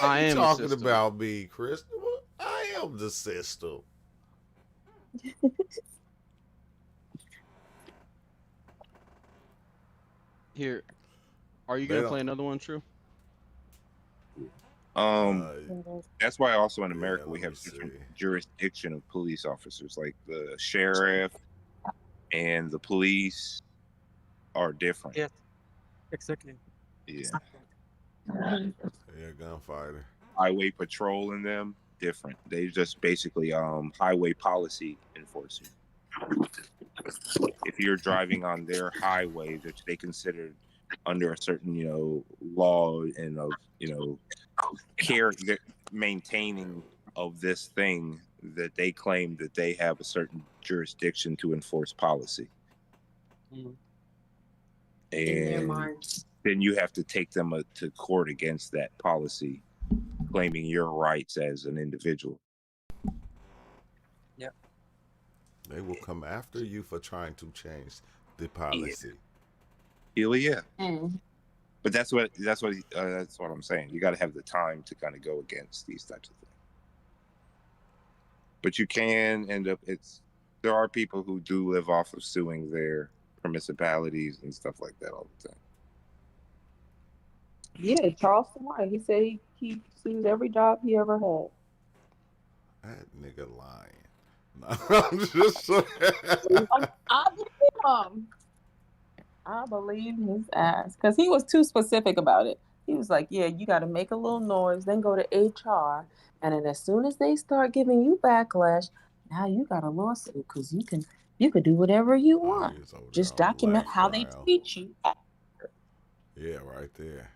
I are you am the talking system. about me, Christopher? I am the system. Here, are you They gonna don't- play another one, True? That's why also in yeah, America we let have me different see. jurisdiction of police officers. Like the sheriff and the police are different. Yes. Exactly. Yeah. Yeah, gunfighter. Highway patrol in them different. They just basically highway policy enforcement. If you're driving on their highway that they considered under a certain, you know, law and of, you know, care maintaining of this thing, that they claim that they have a certain jurisdiction to enforce policy. Mhm. In their And minds. then you have to take them to court against that policy, claiming your rights as an individual. They will come after you for trying to change the policy. Yeah. Mm. But that's what I'm saying. You got to have the time to kind of go against these types of things. But you can end up. There are people who do live off of suing their municipalities and stuff like that all the time. Yeah, Charleston White. He said he sued every job he ever had. That nigga lying. No, I'm just saying. I believe his ass because he was too specific about it. He was like, "Yeah, you got to make a little noise, then go to HR, and then as soon as they start giving you backlash, now you got a lawsuit because you can do whatever you want. He was over there Just on document Black how they Trial. treat you." Yeah, right there.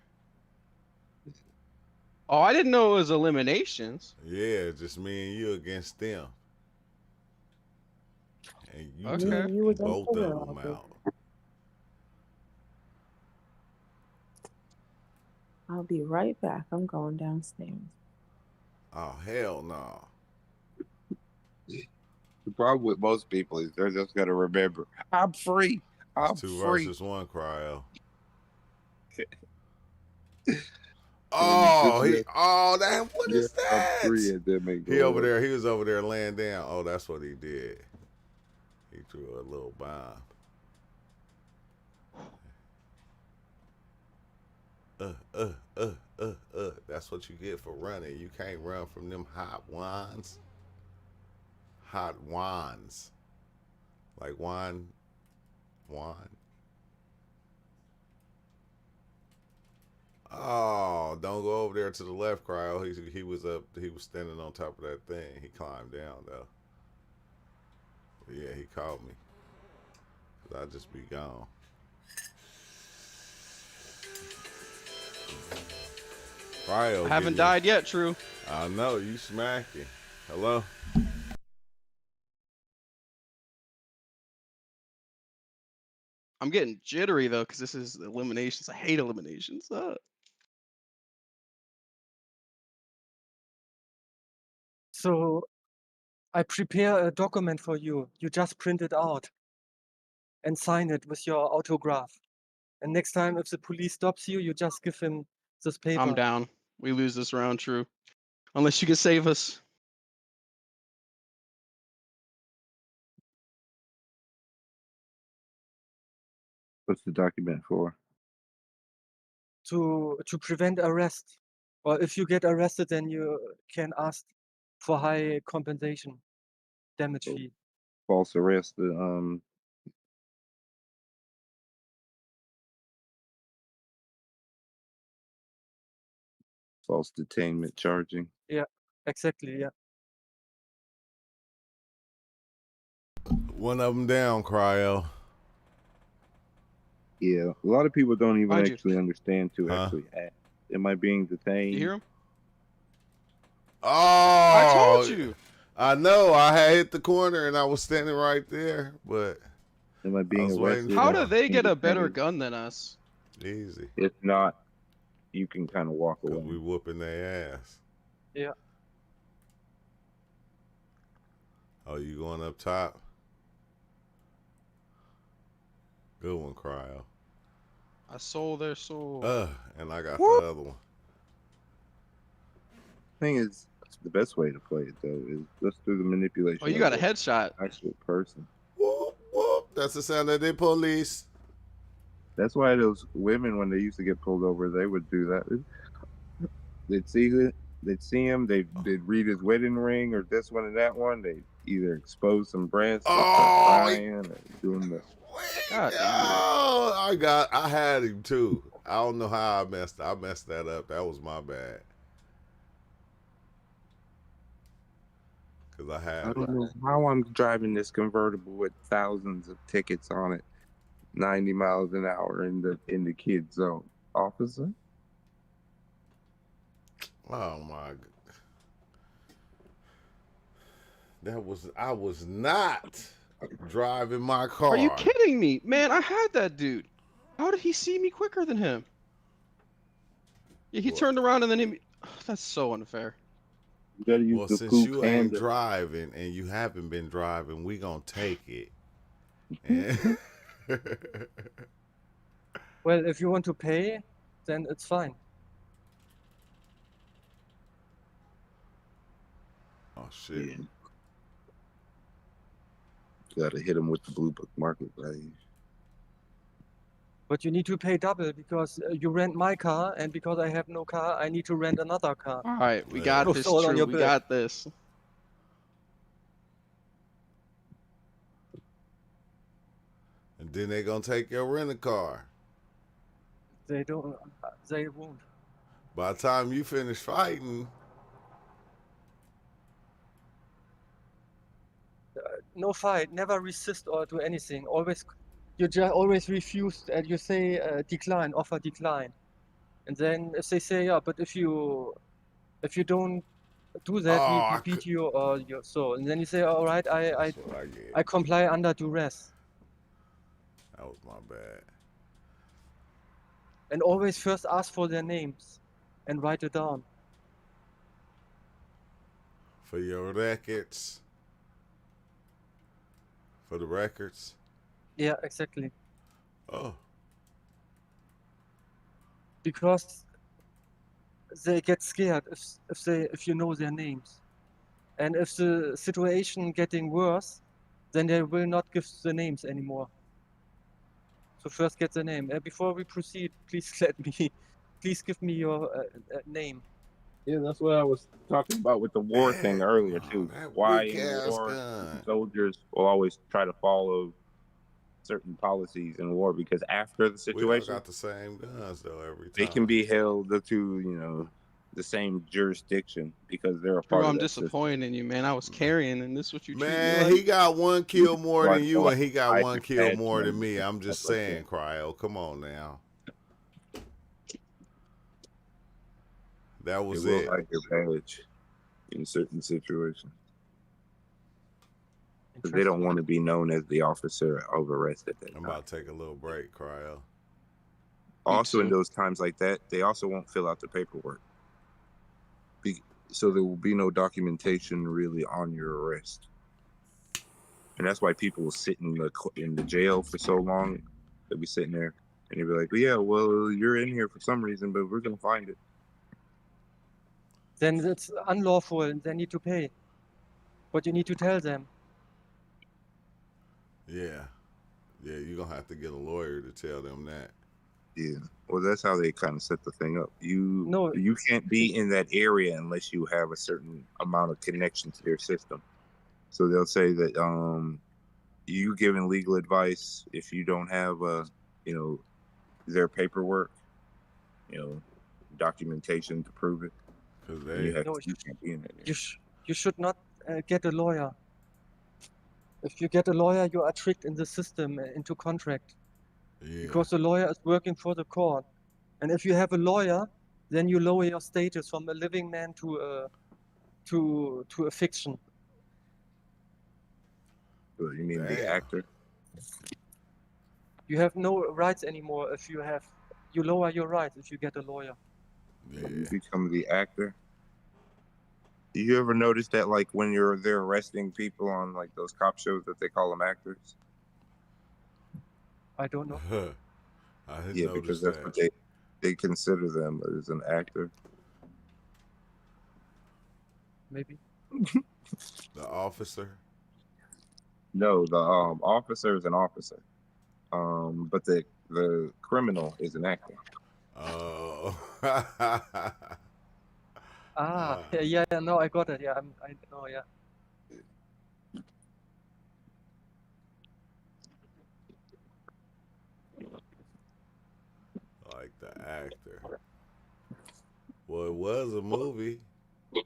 Oh, I didn't know it was eliminations. Yeah, just me and you against them. And you Okay. took Me and you against both the of world, them baby. out. I'll be right back. I'm going downstairs. Oh, hell no. The problem with most people is they're just gonna remember, I'm free. I'm It's 2 free. versus 1, Cryo. Just Oh, damn, what yeah, is I'm free, that? and then they He go over up. there, he was over there laying down. Oh, that's what he did. He threw a little bomb. That's what you get for running. You can't run from them hot wands. Hot wands. Like wand. Oh, don't go over there to the left, Cryo. He was standing on top of that thing. He climbed down though. But yeah, he caught me. 'Cause I'd just be gone. Cryo, I haven't died yet, True. I know, you smacking. Hello? I'm getting jittery though, because this is eliminations. I hate eliminations. So I prepare a document for you. You just print it out and sign it with your autograph. And next time, if the police stops you, you just give him this paper. I'm down. We lose this round, True. Unless you can save us. What's the document for? To prevent arrest. Or if you get arrested, then you can ask for high compensation, damage Oh. fee. False arrest. False detainment charging. Yeah, exactly. Yeah. One of them down, Cryo. Yeah, a lot of people don't even Behind you. actually understand to Huh? actually act. Am I being detained? You hear him? Oh, I told you. I know. I had hit the corner and I was standing right there, but Am I being I was waiting arrested? How for do him. they get a better Detained? gun than us? Easy. If not, you can kind of walk Because away. we whooping their ass. Yeah. Oh, you going up top? Good one, Cryo. I sold their soul. And I got Whoop. the other one. Thing is, the best way to play it though is let's do the manipulation. Oh, you of got a the headshot. actual person. Whoop, whoop. That's the sound of the police. That's why those women, when they used to get pulled over, they would do that. They'd see him. They'd read his wedding ring or this one and that one. They either expose some breasts or start crying or doing the. God damn it. Oh, I had him too. I don't know how I messed that up. That was my bad. Cause I I don't know how I'm driving this convertible with thousands of tickets on it, 90 miles an hour in the kid zone, officer. Oh my god. I was not driving my car. Are you kidding me? Man, I had that dude. How did he see me quicker than him? Yeah, he Well- turned around and then he. That's so unfair. You gotta use Well, the since coupe you and ain't the- driving and you haven't been driving, we gonna take it. And Well, if you want to pay, then it's fine. oh shit. Yeah. You gotta hit him with the blue book market value. But you need to pay double because you rent my car, and because I have no car, I need to rent another car. All right, we Yeah. got Goes this, all on True. your We bill. got this. And then they gonna take your rental car. They don't. They won't. By the time you finish fighting, No fight. Never resist or do anything. Always, you just always refuse and you say decline, offer decline, and then if they say yeah, but if you don't do that, Oh, we beat you or you so, and then you say all right, I that's what I get. I comply under duress, That was my bad. and always first ask for their names, and write it down. For your records. For the records. Yeah, exactly. Oh. Because they get scared if you know their names, and if the situation getting worse, then they will not give the names anymore. So first get the name. Before we proceed, please please give me your name. Yeah, that's what I was talking about with the war thing earlier too. That Why weak in ass war gun. soldiers will always try to follow certain policies in war, because after the We all situation got the same guns though every time. they can be held to the same jurisdiction because they're a Drew, part of I'm that system. disappointed in you, man. I was carrying, and this what you treat me Man, like? he got one kill more Why than you, and he got I one just kill had more than some me. I'm just stuff like saying, Cryo. Come on now. That They was will it. hide your badge in certain situations because they don't want to be known as the officer of arrest at that I'm time. about to take a little break, Cryo. Also, in too. those times like that, they also won't fill out the paperwork. So there will be no documentation really on your arrest. And that's why people will sit in the jail for so long. They'll be sitting there and they'll be like, yeah, well, you're in here for some reason, but we're going to find it. Then it's unlawful and they need to pay. But you need to tell them. Yeah. Yeah, you're going to have to get a lawyer to tell them that. Yeah. Well, that's how they kind of set the thing up. No. You can't be in that area unless you have a certain amount of connection to their system. So they'll say that you giving legal advice if you don't have their paperwork, documentation to prove it. You can't be in that area. You should not get a lawyer. If you get a lawyer, you are tricked in the system into contract. Yeah. Because the lawyer is working for the court. And if you have a lawyer, then you lower your status from a living man to a fiction. You mean the actor? You have no rights anymore if you lower your rights if you get a lawyer. Yeah. You become the actor. Do you ever notice that, like, when they're arresting people on like those cop shows, that they call them actors? I don't know. I didn't Yeah, notice because that's that. what they consider them as an actor. Maybe. The officer. No, the officer is an officer, but the criminal is an actor. Oh. Yeah, no, I got it. Yeah, I know, yeah. Like the actor. Well, it was a movie. I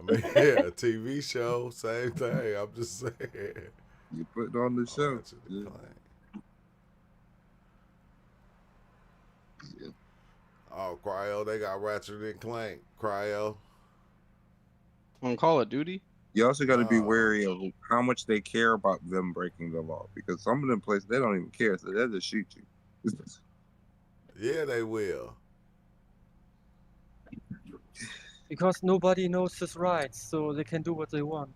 mean, yeah, a TV show, same thing. I'm just saying. You put it on the show. Yeah. Oh, Cryo, they got Ratchet and Clank. Cryo. On Call of Duty? You also got to be wary of how much they care about them breaking the law, because some of them places they don't even care, so they'll just shoot you. Yeah, they will. Because nobody knows his rights, so they can do what they want.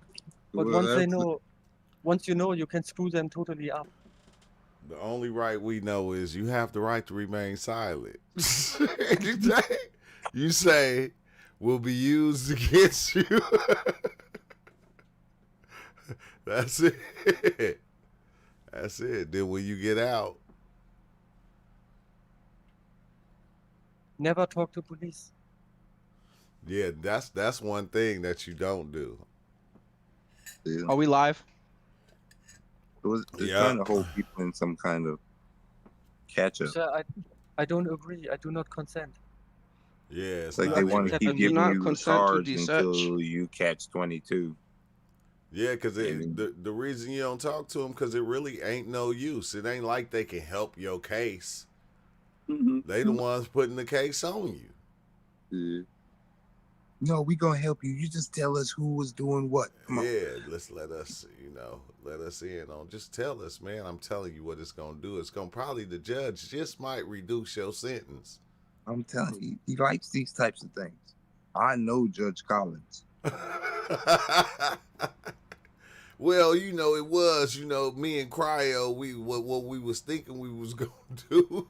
But Well, once you know, you can screw them totally up. The only right we know is you have the right to remain silent. You say will be used against you. That's it. That's it. Then when you get out, Never talk to police. yeah, that's one thing that you don't do. Are we live? It's trying to hold people in some kind of catch up. Sir, I don't agree. I do not consent. Yeah, it's like not they even- want to keep giving you cards until you catch 22. Yeah, because the reason you don't talk to them because it really ain't no use. It ain't like they can help your case. They the ones putting the case on you. Yeah. No, we gonna help you. You just tell us who was doing what. Come on. Yeah, let us in on. Just tell us, man. I'm telling you what it's gonna do. It's gonna probably the judge just might reduce your sentence. I'm telling you, he likes these types of things. I know Judge Collins. Well, it was, me and Cryo, what we was thinking we was gonna do.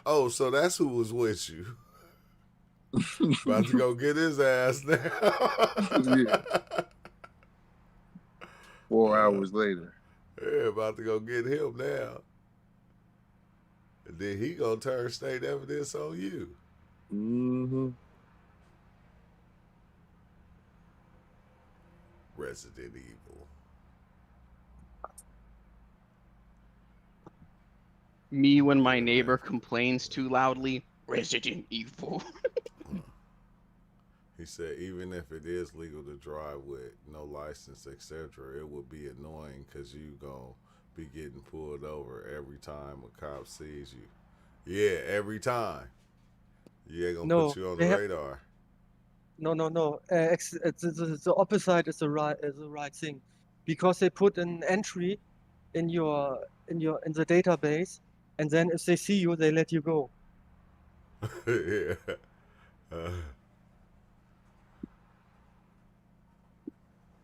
Oh, so that's who was with you. About to go get his ass now. Yeah. 4 hours later. Yeah, about to go get him now. And then he gonna turn state evidence on you. Mm-hmm. Resident Evil. Me when my neighbor complains too loudly. Resident Evil. He said even if it is legal to drive with no license, etc., it would be annoying because you gonna be getting pulled over every time a cop sees you. Yeah, every time. Yeah, gonna No, put you on they the have radar. no. The opposite is the right thing, because they put an entry in the database, and then if they see you, they let you go. Yeah.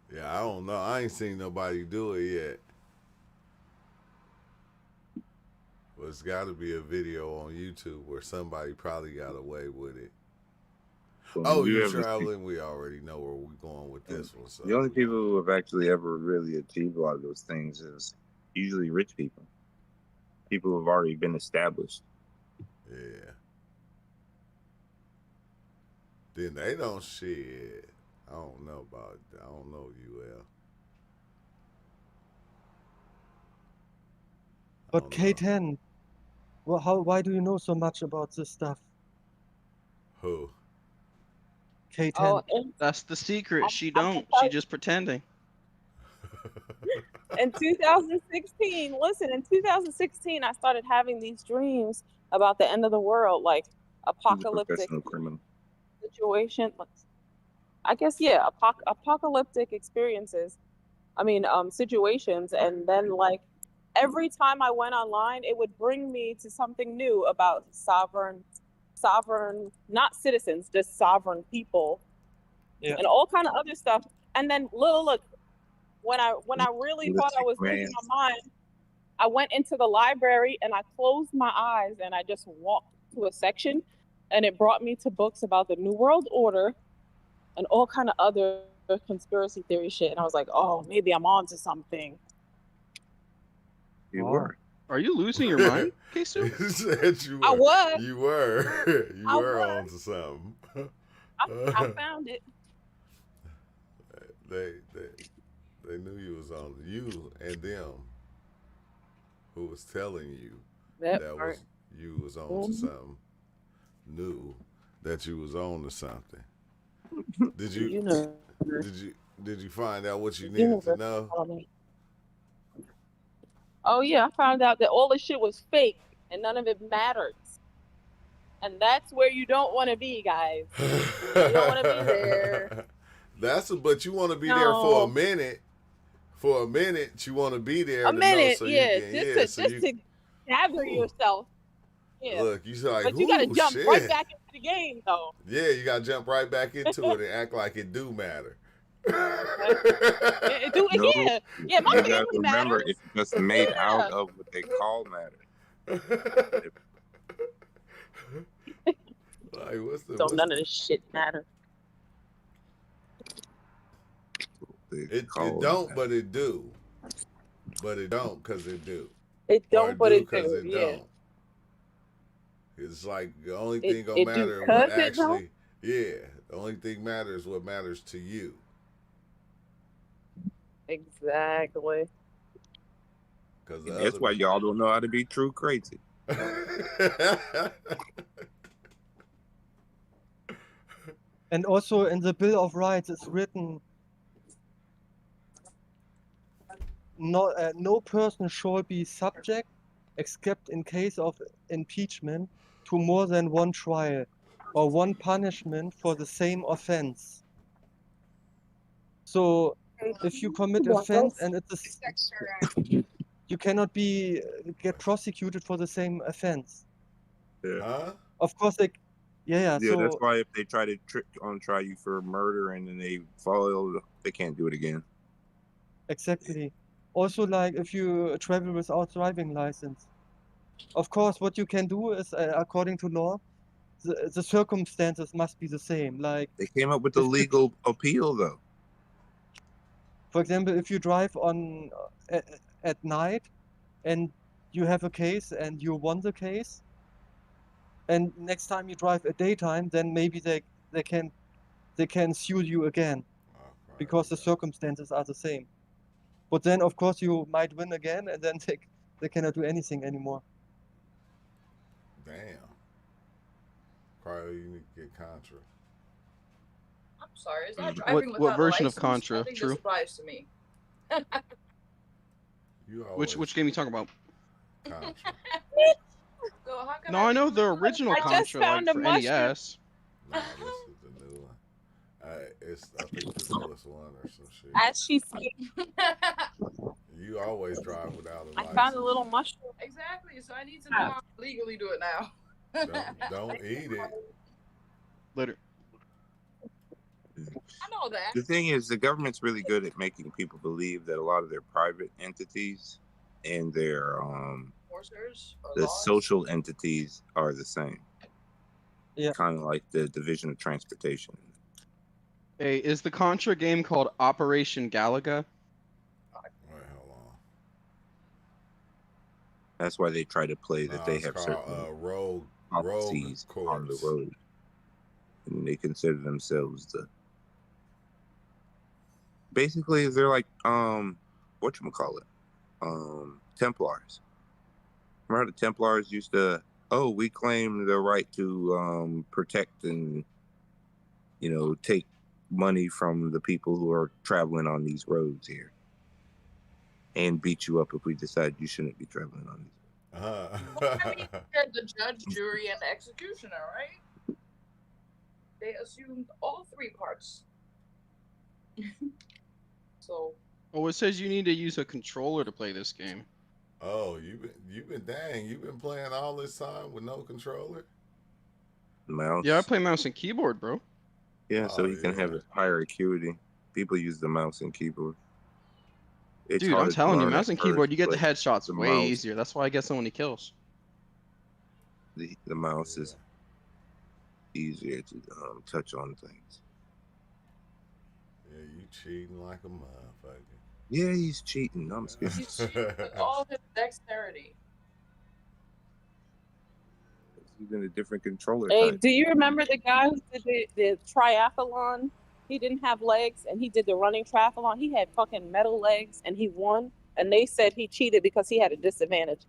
Yeah, I don't know. I ain't seen nobody do it yet. But it's got to be a video on YouTube where somebody probably got away with it. Oh, you you ever traveling? We already know where we're going with this one. So The only people who have actually ever really achieved a lot of those things is usually rich people. People who have already been established. Yeah. Then they don't shit. I don't know about. I don't know UL. But K10, well, why do you know so much about this stuff? Who? K10. Oh, That's the secret. She I don't. can tell She just pretending. in 2016, listen, in 2016, I started having these dreams about the end of the world, like He's a apocalyptic professional criminal. situation. I guess, yeah, apocalyptic experiences. I mean, situations. And then, like, every time I went online, it would bring me to something new about sovereign, not citizens, just sovereign people, Yeah. and all kind of other stuff. And then, look, when I really thought I was losing my mind, I went into the library and I closed my eyes and I just walked to a section, and it brought me to books about the New World Order and all kind of other conspiracy theory shit. And I was like, oh, maybe I'm on to something. You Wow. were. Are you losing your mind, Kesu? He said you were. I was. You were. You I were was. on to something. I found it. They knew you was on, you and them who was telling you That that part. was you was on to something, knew that you was on to something. Did you You know. did you find out what you needed to know? Oh yeah, I found out that all this shit was fake and none of it matters. And that's where you don't want to be, guys. You don't want to be there. But you want to be there for a No. minute. For a minute, you want to be there. A to minute, know so yeah, you can, just to gather yourself. Yeah. Look, you like, But you gotta "Ooh, jump shit." right back into the game, though. Yeah, you gotta jump right back into it and act like it do matter. It do, No, yeah, yeah. My you gotta family remember matters. it's just made Yeah. out of what they call matter. Like, So none of this shit matters. It don't, but it do. But it don't, cause it do. It Or don't, but it cause do. it Yeah. don't. It's like the only thing gonna it do matter what 'cause it don't? actually. Yeah, the only thing matters what matters to you. Exactly. Cause And that's why y'all don't know how to be true crazy. And also in the Bill of Rights, it's written, no person shall be subject, except in case of impeachment, to more than one trial or one punishment for the same offense. So if you commit offense and it's you cannot get prosecuted for the same offense. Huh? Of course, Yeah. Yeah, that's So why if they try to try you for murder and then they fall, they can't do it again. exactly. Also, like if you travel without driving license, of course, what you can do is, according to law, the circumstances must be the same. Like They came up with the if, legal appeal though. for example, if you drive on at night and you have a case and you won the case, and next time you drive at daytime, then maybe they can sue you again because the circumstances are the same. But then, of course, you might win again, and then they cannot do anything anymore. Damn. Cryo, you need to get Contra. I'm sorry, is that What driving what without a version of license? I Contra? think True. this applies to me. You always Which game you talking about? Contra. So how come No, I know everyone the knows original I just Contra, like found a for mushroom. NES. Nah, this is the new one. I think the newest one or some shit. As she speaks, You always drive without a I license. found a little mushroom. Exactly, so I need to know how to legally do it now. Don't eat it. Later. I know that. The thing is, the government's really good at making people believe that a lot of their private entities and their Enforcers or the laws? social entities are the same. Yeah. Kind of like the Division of Transportation. Hey, is the Contra game called Operation Galaga? Wait, hold on. That's why they try to play that Nah, they it's have called certain Rogue policies on the Corps. road, and they consider themselves the. Basically, they're like whatchamacallit, Templars. Remember the Templars used to, oh, we claim the right to protect and, you know, take money from the people who are traveling on these roads here, and beat you up if we decide you shouldn't be traveling on these. Well, I mean, they're the judge, jury, and the executioner, right? They assumed all three parts. So Oh, it says you need to use a controller to play this game. Oh, you've been playing all this time with no controller? Mouse. Yeah, I play mouse and keyboard, bro. Yeah, so Oh, you can have yeah. a higher acuity. People use the mouse and keyboard. It's Dude, I'm hard to telling you, learn mouse at and keyboard, first, you get the but headshots the way mouse- easier. That's why I get so many kills. The mouse is easier to touch on things. Yeah, you cheating like a motherfucker. Yeah, he's cheating. I'm scared. he's cheating with all his dexterity. He's in a different controller Hey, type. do you remember the guy who did the triathlon? He didn't have legs, and he did the running triathlon. He had fucking metal legs, and he won. And they said he cheated because he had a disadvantage.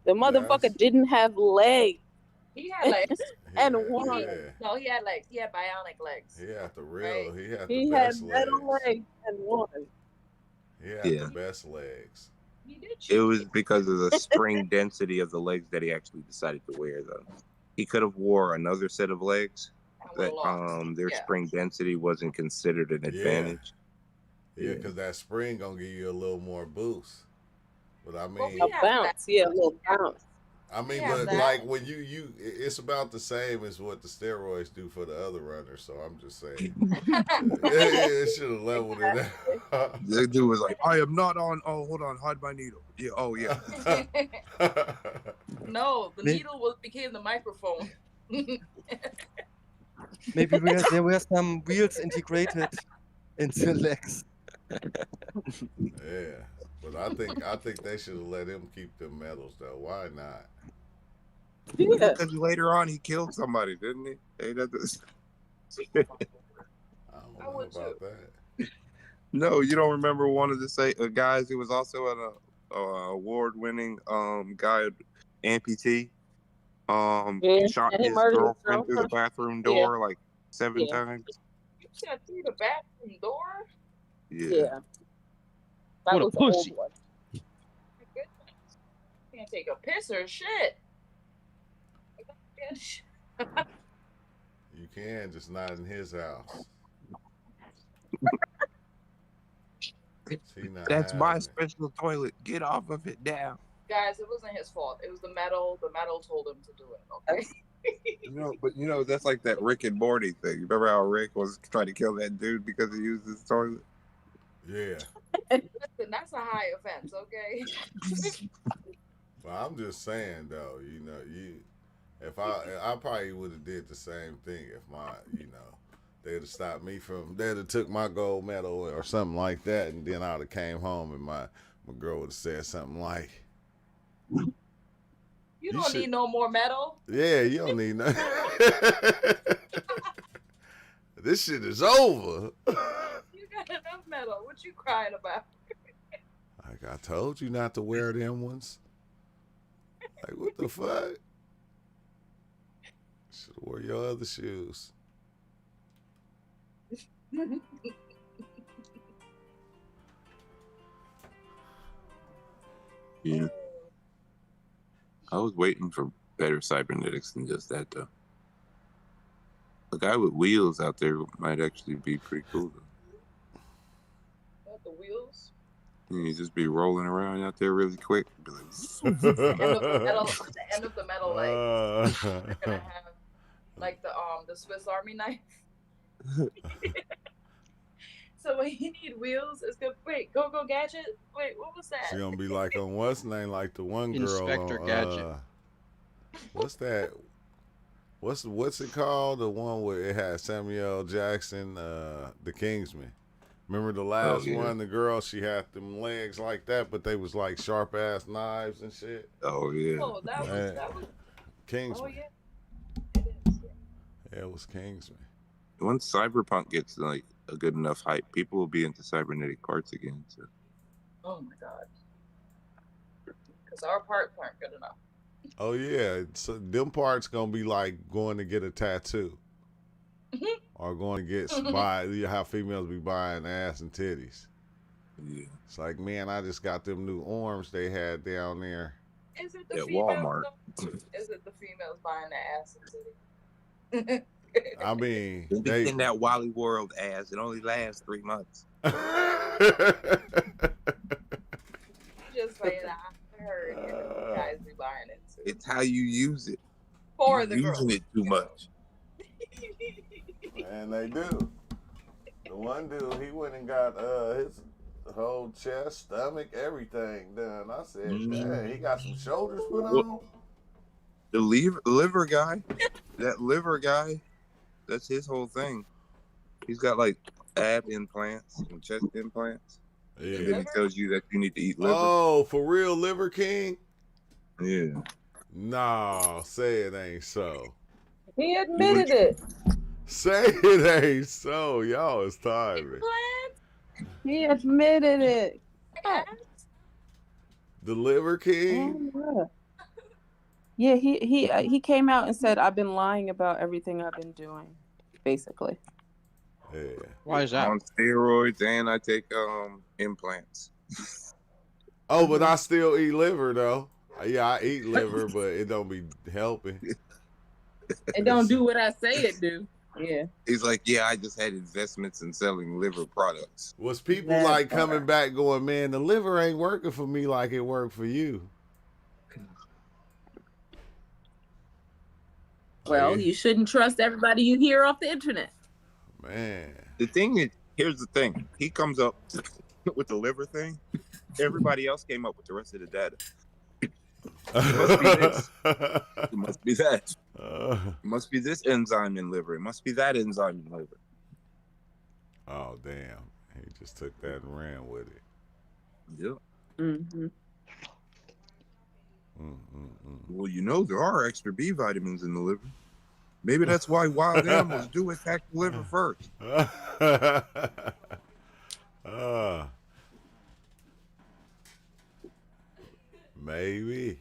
The motherfucker Yes. didn't have legs He had legs. and Yeah, won. yeah. No, he had legs. He had bionic legs. He had the real. He had He the had best metal legs. legs and won. He had Yeah. the best legs. He did cheat. It was because of the spring density of the legs that he actually decided to wear, though. He could have wore another set of legs that their Yeah. spring density wasn't considered an advantage. Yeah, because that spring gonna give you a little more boost. But I Well, mean, we A have bounce, yeah, a little bounce. Yeah, but that- like when it's about the same as what the steroids do for the other runners. So I'm just saying, it should have leveled it out. The dude was like, "I am not on. Oh, hold on, hide my needle." Yeah. Oh, yeah. No, the May- needle became the microphone. Maybe there were some wheels integrated in the legs. Yeah, but I think they should have let him keep them medals though. Why not? Yeah. Because later on he killed somebody, didn't he? Hey, that does- I don't I know would about that. No, you don't remember one of the guys who was also an award-winning guy, amputee. Yeah, Shot and he his murdered girlfriend through the himself. bathroom Yeah. door like 7 Yeah. times. You said through the bathroom door? Yeah. That What a was the old pussy. one. My goodness. Can't take a piss or shit. You can, just not in his house. See, not That's my having it. special toilet. Get off of it now. Guys, it wasn't his fault. It was the metal. The metal told him to do it. Okay. But that's like that Rick and Morty thing. You remember how Rick was trying to kill that dude because he used his toilet? Yeah. Listen, that's a high offense, okay? But I'm just saying though, if I probably would have did the same thing if they'd have stopped me they'd have took my gold medal or something like that, and then I'd have came home and my girl would have said something like, You don't need no more medal. yeah, you don't need nothing. This shit is over. You got enough medal. What you crying about? Like, I told you not to wear them ones. Like, what the fuck? Should have wore your other shoes. Yeah. I was waiting for better cybernetics than just that, though. A guy with wheels out there might actually be pretty cool, though. What, the wheels? You just be rolling around out there really quick. Be like, The end of the metal leg. You're gonna have like the Swiss Army knife. So when you need wheels, it's good. Wait, Go Gadget. Wait, what was that? She gonna be like on what's name, like the one girl Inspector on, Gadget. What's that? What's it called? The one where it had Samuel Jackson, the Kingsman. Remember the last one? The girl, she had them legs like that, but they was like sharp ass knives and shit. oh yeah. Oh, that was Kingsman. Oh yeah. It is. Yeah, it was Kingsman. Once Cyberpunk gets like a good enough hype, people will be into cybernetic parts again. So. Oh my god. Because our parts aren't good enough. Oh yeah, so them parts gonna be like going to get a tattoo, or going to get how females be buying ass and titties. Yeah. It's like, man, I just got them new arms they had down there. Is it the At females? Walmart. Is it the females buying the ass and titty? I mean, They in that Wally World ass. It only lasts 3 months. Just saying, I heard guys be buying it too. It's how you use it. For You're the girls. using it too much. And they do. The one dude, he went and got his whole chest, stomach, everything done. I said, "Dang, he got some shoulders put on." The liver guy, that liver guy, that's his whole thing. He's got like ab implants and chest implants. Yeah. And then he tells you that you need to eat liver. Oh, for real, Liver King? Yeah. No, say it ain't so. He admitted it. Say it ain't so. Y'all is tired. He admitted it. The Liver King? Yeah, he came out and said, "I've been lying about everything I've been doing," basically. Yeah. Why is that? On steroids, and I take implants. Oh, but I still eat liver though. Yeah, I eat liver, but it don't be helping. It don't do what I say it do. Yeah. He's like, yeah, I just had investments in selling liver products. Was people like coming back going, man, the liver ain't working for me like it worked for you? Well, you shouldn't trust everybody you hear off the internet. Man. The thing is, here's the thing. He comes up with the liver thing. Everybody else came up with the rest of the data. It must be this. It must be that. It must be this enzyme in liver. It must be that enzyme in liver. Oh, damn. He just took that and ran with it. Yeah. Mm-hmm. Well, you know, there are extra B vitamins in the liver. Maybe that's why wild animals do attack the liver first. Maybe.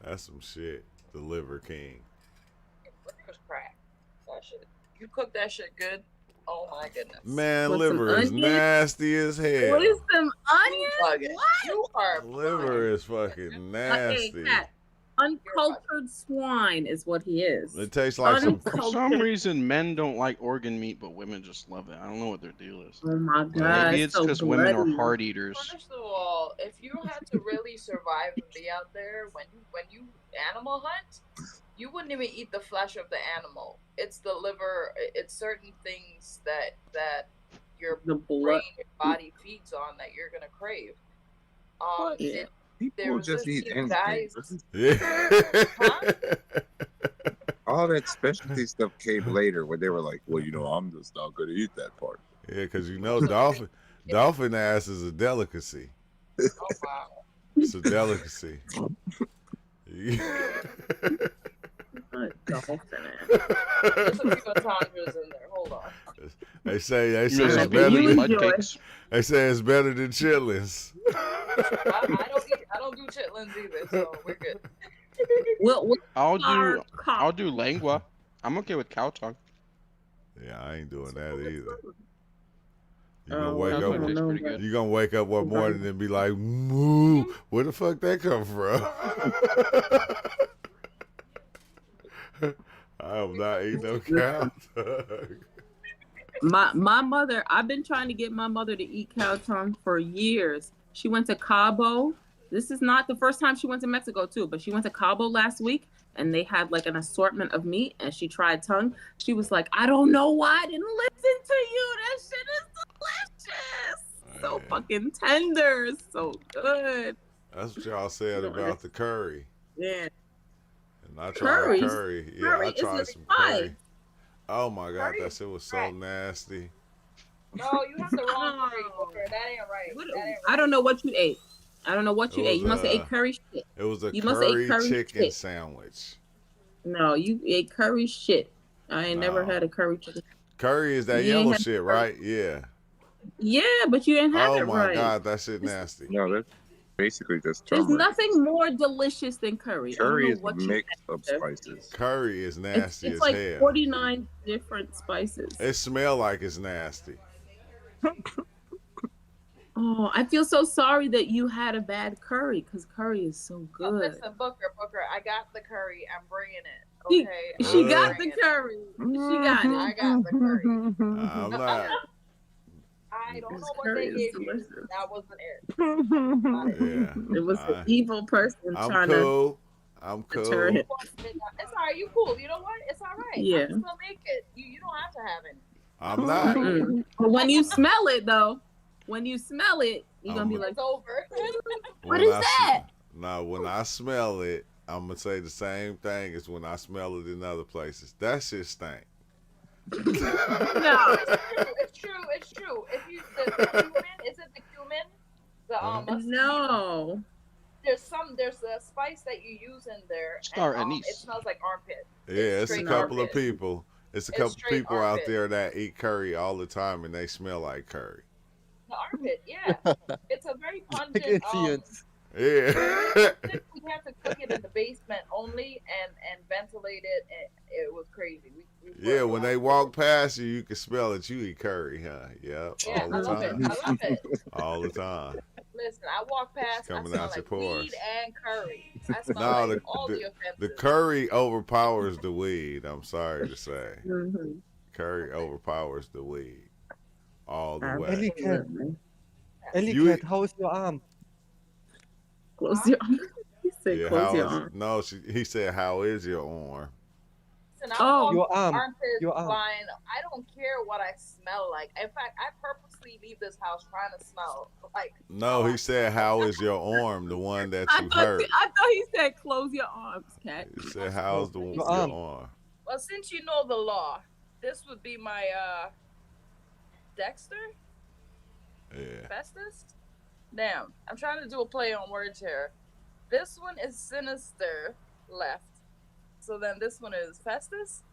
That's some shit. The Liver King. Liver's crack. That shit. You cook that shit good. Oh my goodness. Man, With liver is some onions? nasty as hell. What is some onions? Bugging. What? You are Liver is fucking nasty. Cat. Uncultured swine is what he is. It tastes like some. For some reason, men don't like organ meat, but women just love it. I don't know what their deal is. Oh my god. Maybe it's so because women are bloody. heart eaters. First of all, if you had to really survive and be out there when you animal hunt, you wouldn't even eat the flesh of the animal. It's the liver. It's certain things that your The blood. brain, your body feeds on that you're gonna crave. Yeah. There People was just this eat these anything. guys. Yeah. All that specialty stuff came later when they were like, well, I'm just not going to eat that part. Yeah, because dolphin ass is a delicacy. Oh wow. It's a delicacy. Dolphin There's a few entendres in there. Hold on. They say There's it's some better. big You mud enjoy. cakes. They say it's better than chitlins. I don't do chitlins either, so we're good. What I'll do lengua. I'm okay with cow tongue. Yeah, I ain't doing that either. You Oh, gonna wake Cow up? tongue tastes pretty good. You gonna wake up one morning and be like, "Moo, where the fuck that come from?" I am not eating no cow tongue. My mother, I've been trying to get my mother to eat cow tongue for years. She went to Cabo. This is not the first time she went to Mexico too, but she went to Cabo last week and they had like an assortment of meat and she tried tongue. She was like, I don't know why I didn't listen to you. That shit is delicious. So Man. fucking tender. So good. That's what y'all said about the curry. Yeah. And I tried Curry? curry. Yeah, Curry I is tried a some spice. curry. Oh my god, Curry that is shit was so crack. nasty. No, you have the wrong curry, Booker. That ain't right. What- That ain't right. I don't know what you ate. I don't know what you It ate. You was, must have ate curry shit. It was a You must have ate curry curry chicken shit. sandwich. No, you ate curry shit. I ain't never No. had a curry chicken. Curry is that You ain't yellow had shit, curry. right? Yeah. Yeah, but you didn't have Oh it my right. god, that shit nasty. No, that's basically just There's turmeric. nothing more delicious than curry. Curry I is don't a know what you mix had of there. spices. Curry is It's, nasty it's as like hell. 49 different spices. It smell like it's nasty. Oh, I feel so sorry that you had a bad curry because curry is so Oh, good. listen, Booker, I got the curry. I'm bringing it. She, Okay. she I'm got the bringing it. curry. She got it. I got the curry. I'm not. I don't This know what curry they is gave you. delicious. That wasn't it. Not it. Yeah. It was an evil person I'm trying cool. I'm deter cool. it. It's alright. You cool. You know what? It's alright. Yeah. I'm still make it. You don't have to have it. I'm not. Mm. But when you smell it, though, when you smell it, you're gonna be like, It's over. what When is I that? Now, when I smell it, I'm gonna say the same thing as when I smell it in other places. That shit stink. No. It's true. It's true. If you the cumin, is it the cumin? The mustard? No. There's a spice that you use in there. Star and, anise. it smells like armpit. Yeah, it's a straight couple of armpit. people. It's a It's couple straight people out armpit. there that eat curry all the time and they smell like curry. The armpit, yeah. It's a very pungent. Influence. Yeah. We had to cook it in the basement only and ventilate it. And it was crazy. We Yeah, worked when a they lot. walk past you, you can smell it. You eat curry, huh? Yep, Yeah, all I the love it. time. I love it. All the time. Listen, I walk past. I coming smell out your like pores. weed and curry. I smell No, like all the offenses. the curry overpowers the weed. I'm sorry to say. Mm-hmm. Curry overpowers the weed. All the way. Ellie cat, Ellie You cat, eat- how is your arm? Close your arm. He said, Yeah, close how your is- arm. No, he said, how is your arm? Listen, Oh, I'm your arm. armpits, Your arm. fine. I don't care what I smell like. In fact, I purposely leave this house trying to smell like. No, he said, how is your arm, the one that I you thought, hurt? I thought he said, close your arms, cat. He said, how's your Your arm. arm? Well, since you know the law, this would be my Dexter Yeah. Festus. Damn, I'm trying to do a play on words here. This one is sinister left. So then this one is Festus.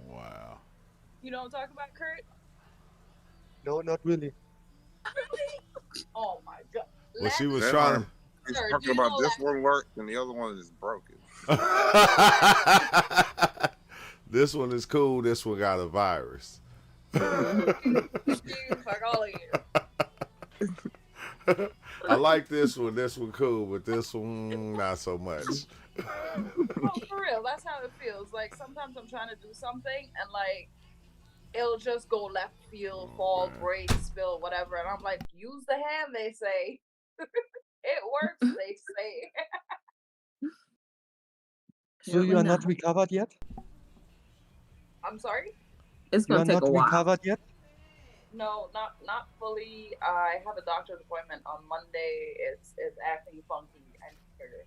Wow. You know what I'm talking about, Kurt? No, not really. Oh my god. Well, she was That trying arm. He's Sir, do talking you about know this that- one worked and the other one is broken. to. This one is cool. This one got a virus. You, fuck all of you. I like this one. This one cool, but this one not so much. No, for real, that's how it feels. Like sometimes I'm trying to do something and like it'll just go left field, fall, Okay. break, spill, whatever, and I'm like, use the hand, they say. It works, they say. So you are not recovered yet? I'm sorry. It's You gonna are take not a while. recovered yet? No, not fully. I have a doctor's appointment on Monday. It's acting funky. I need surgery.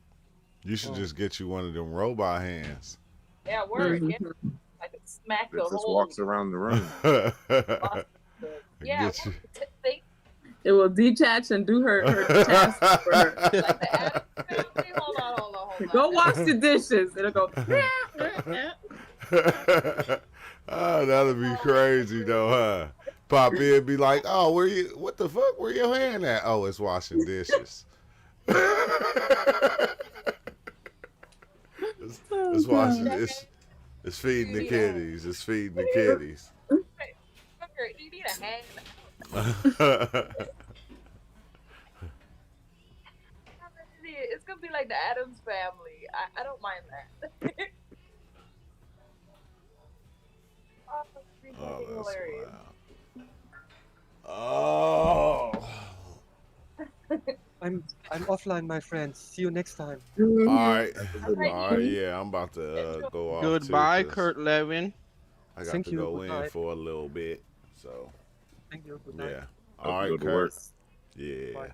You should just get you one of them robot hands. Yeah, word. Yeah, Mhm. I could smack It the just whole. walks around the room. Yeah, Get you. see, It will detach and do her task for her. like the Addams Family. Hold on. Go wash the dishes. It'll go. Oh, that'd be crazy though, huh? Pop in, be like, "Oh, what the fuck? Where your hand at? Oh, it's washing dishes." It's washing. It's feeding the kitties. It's feeding the kitties. Booker, you need a hand. It's gonna be like the Addams Family. I don't mind that. Oh, it's Oh, that's hilarious. wild. Oh. I'm offline, my friends. See you next time. All right. Alright, All right. Yeah, I'm about to go off. Goodbye, too, 'cause Kurt Lewin. I got Thank to you, go good in night. for a little bit. So Thank you. Good night. yeah. Hope All you right, go to work. Kurt. Yeah. Bye.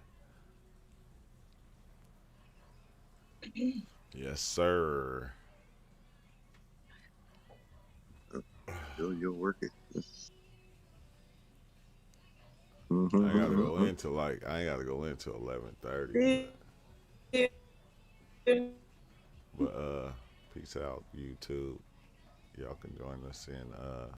Yes, sir. Still, you'll work it. I gotta Mm-hmm. go into like I ain't gotta go into 11:30. But peace out, YouTube. Y'all can join us in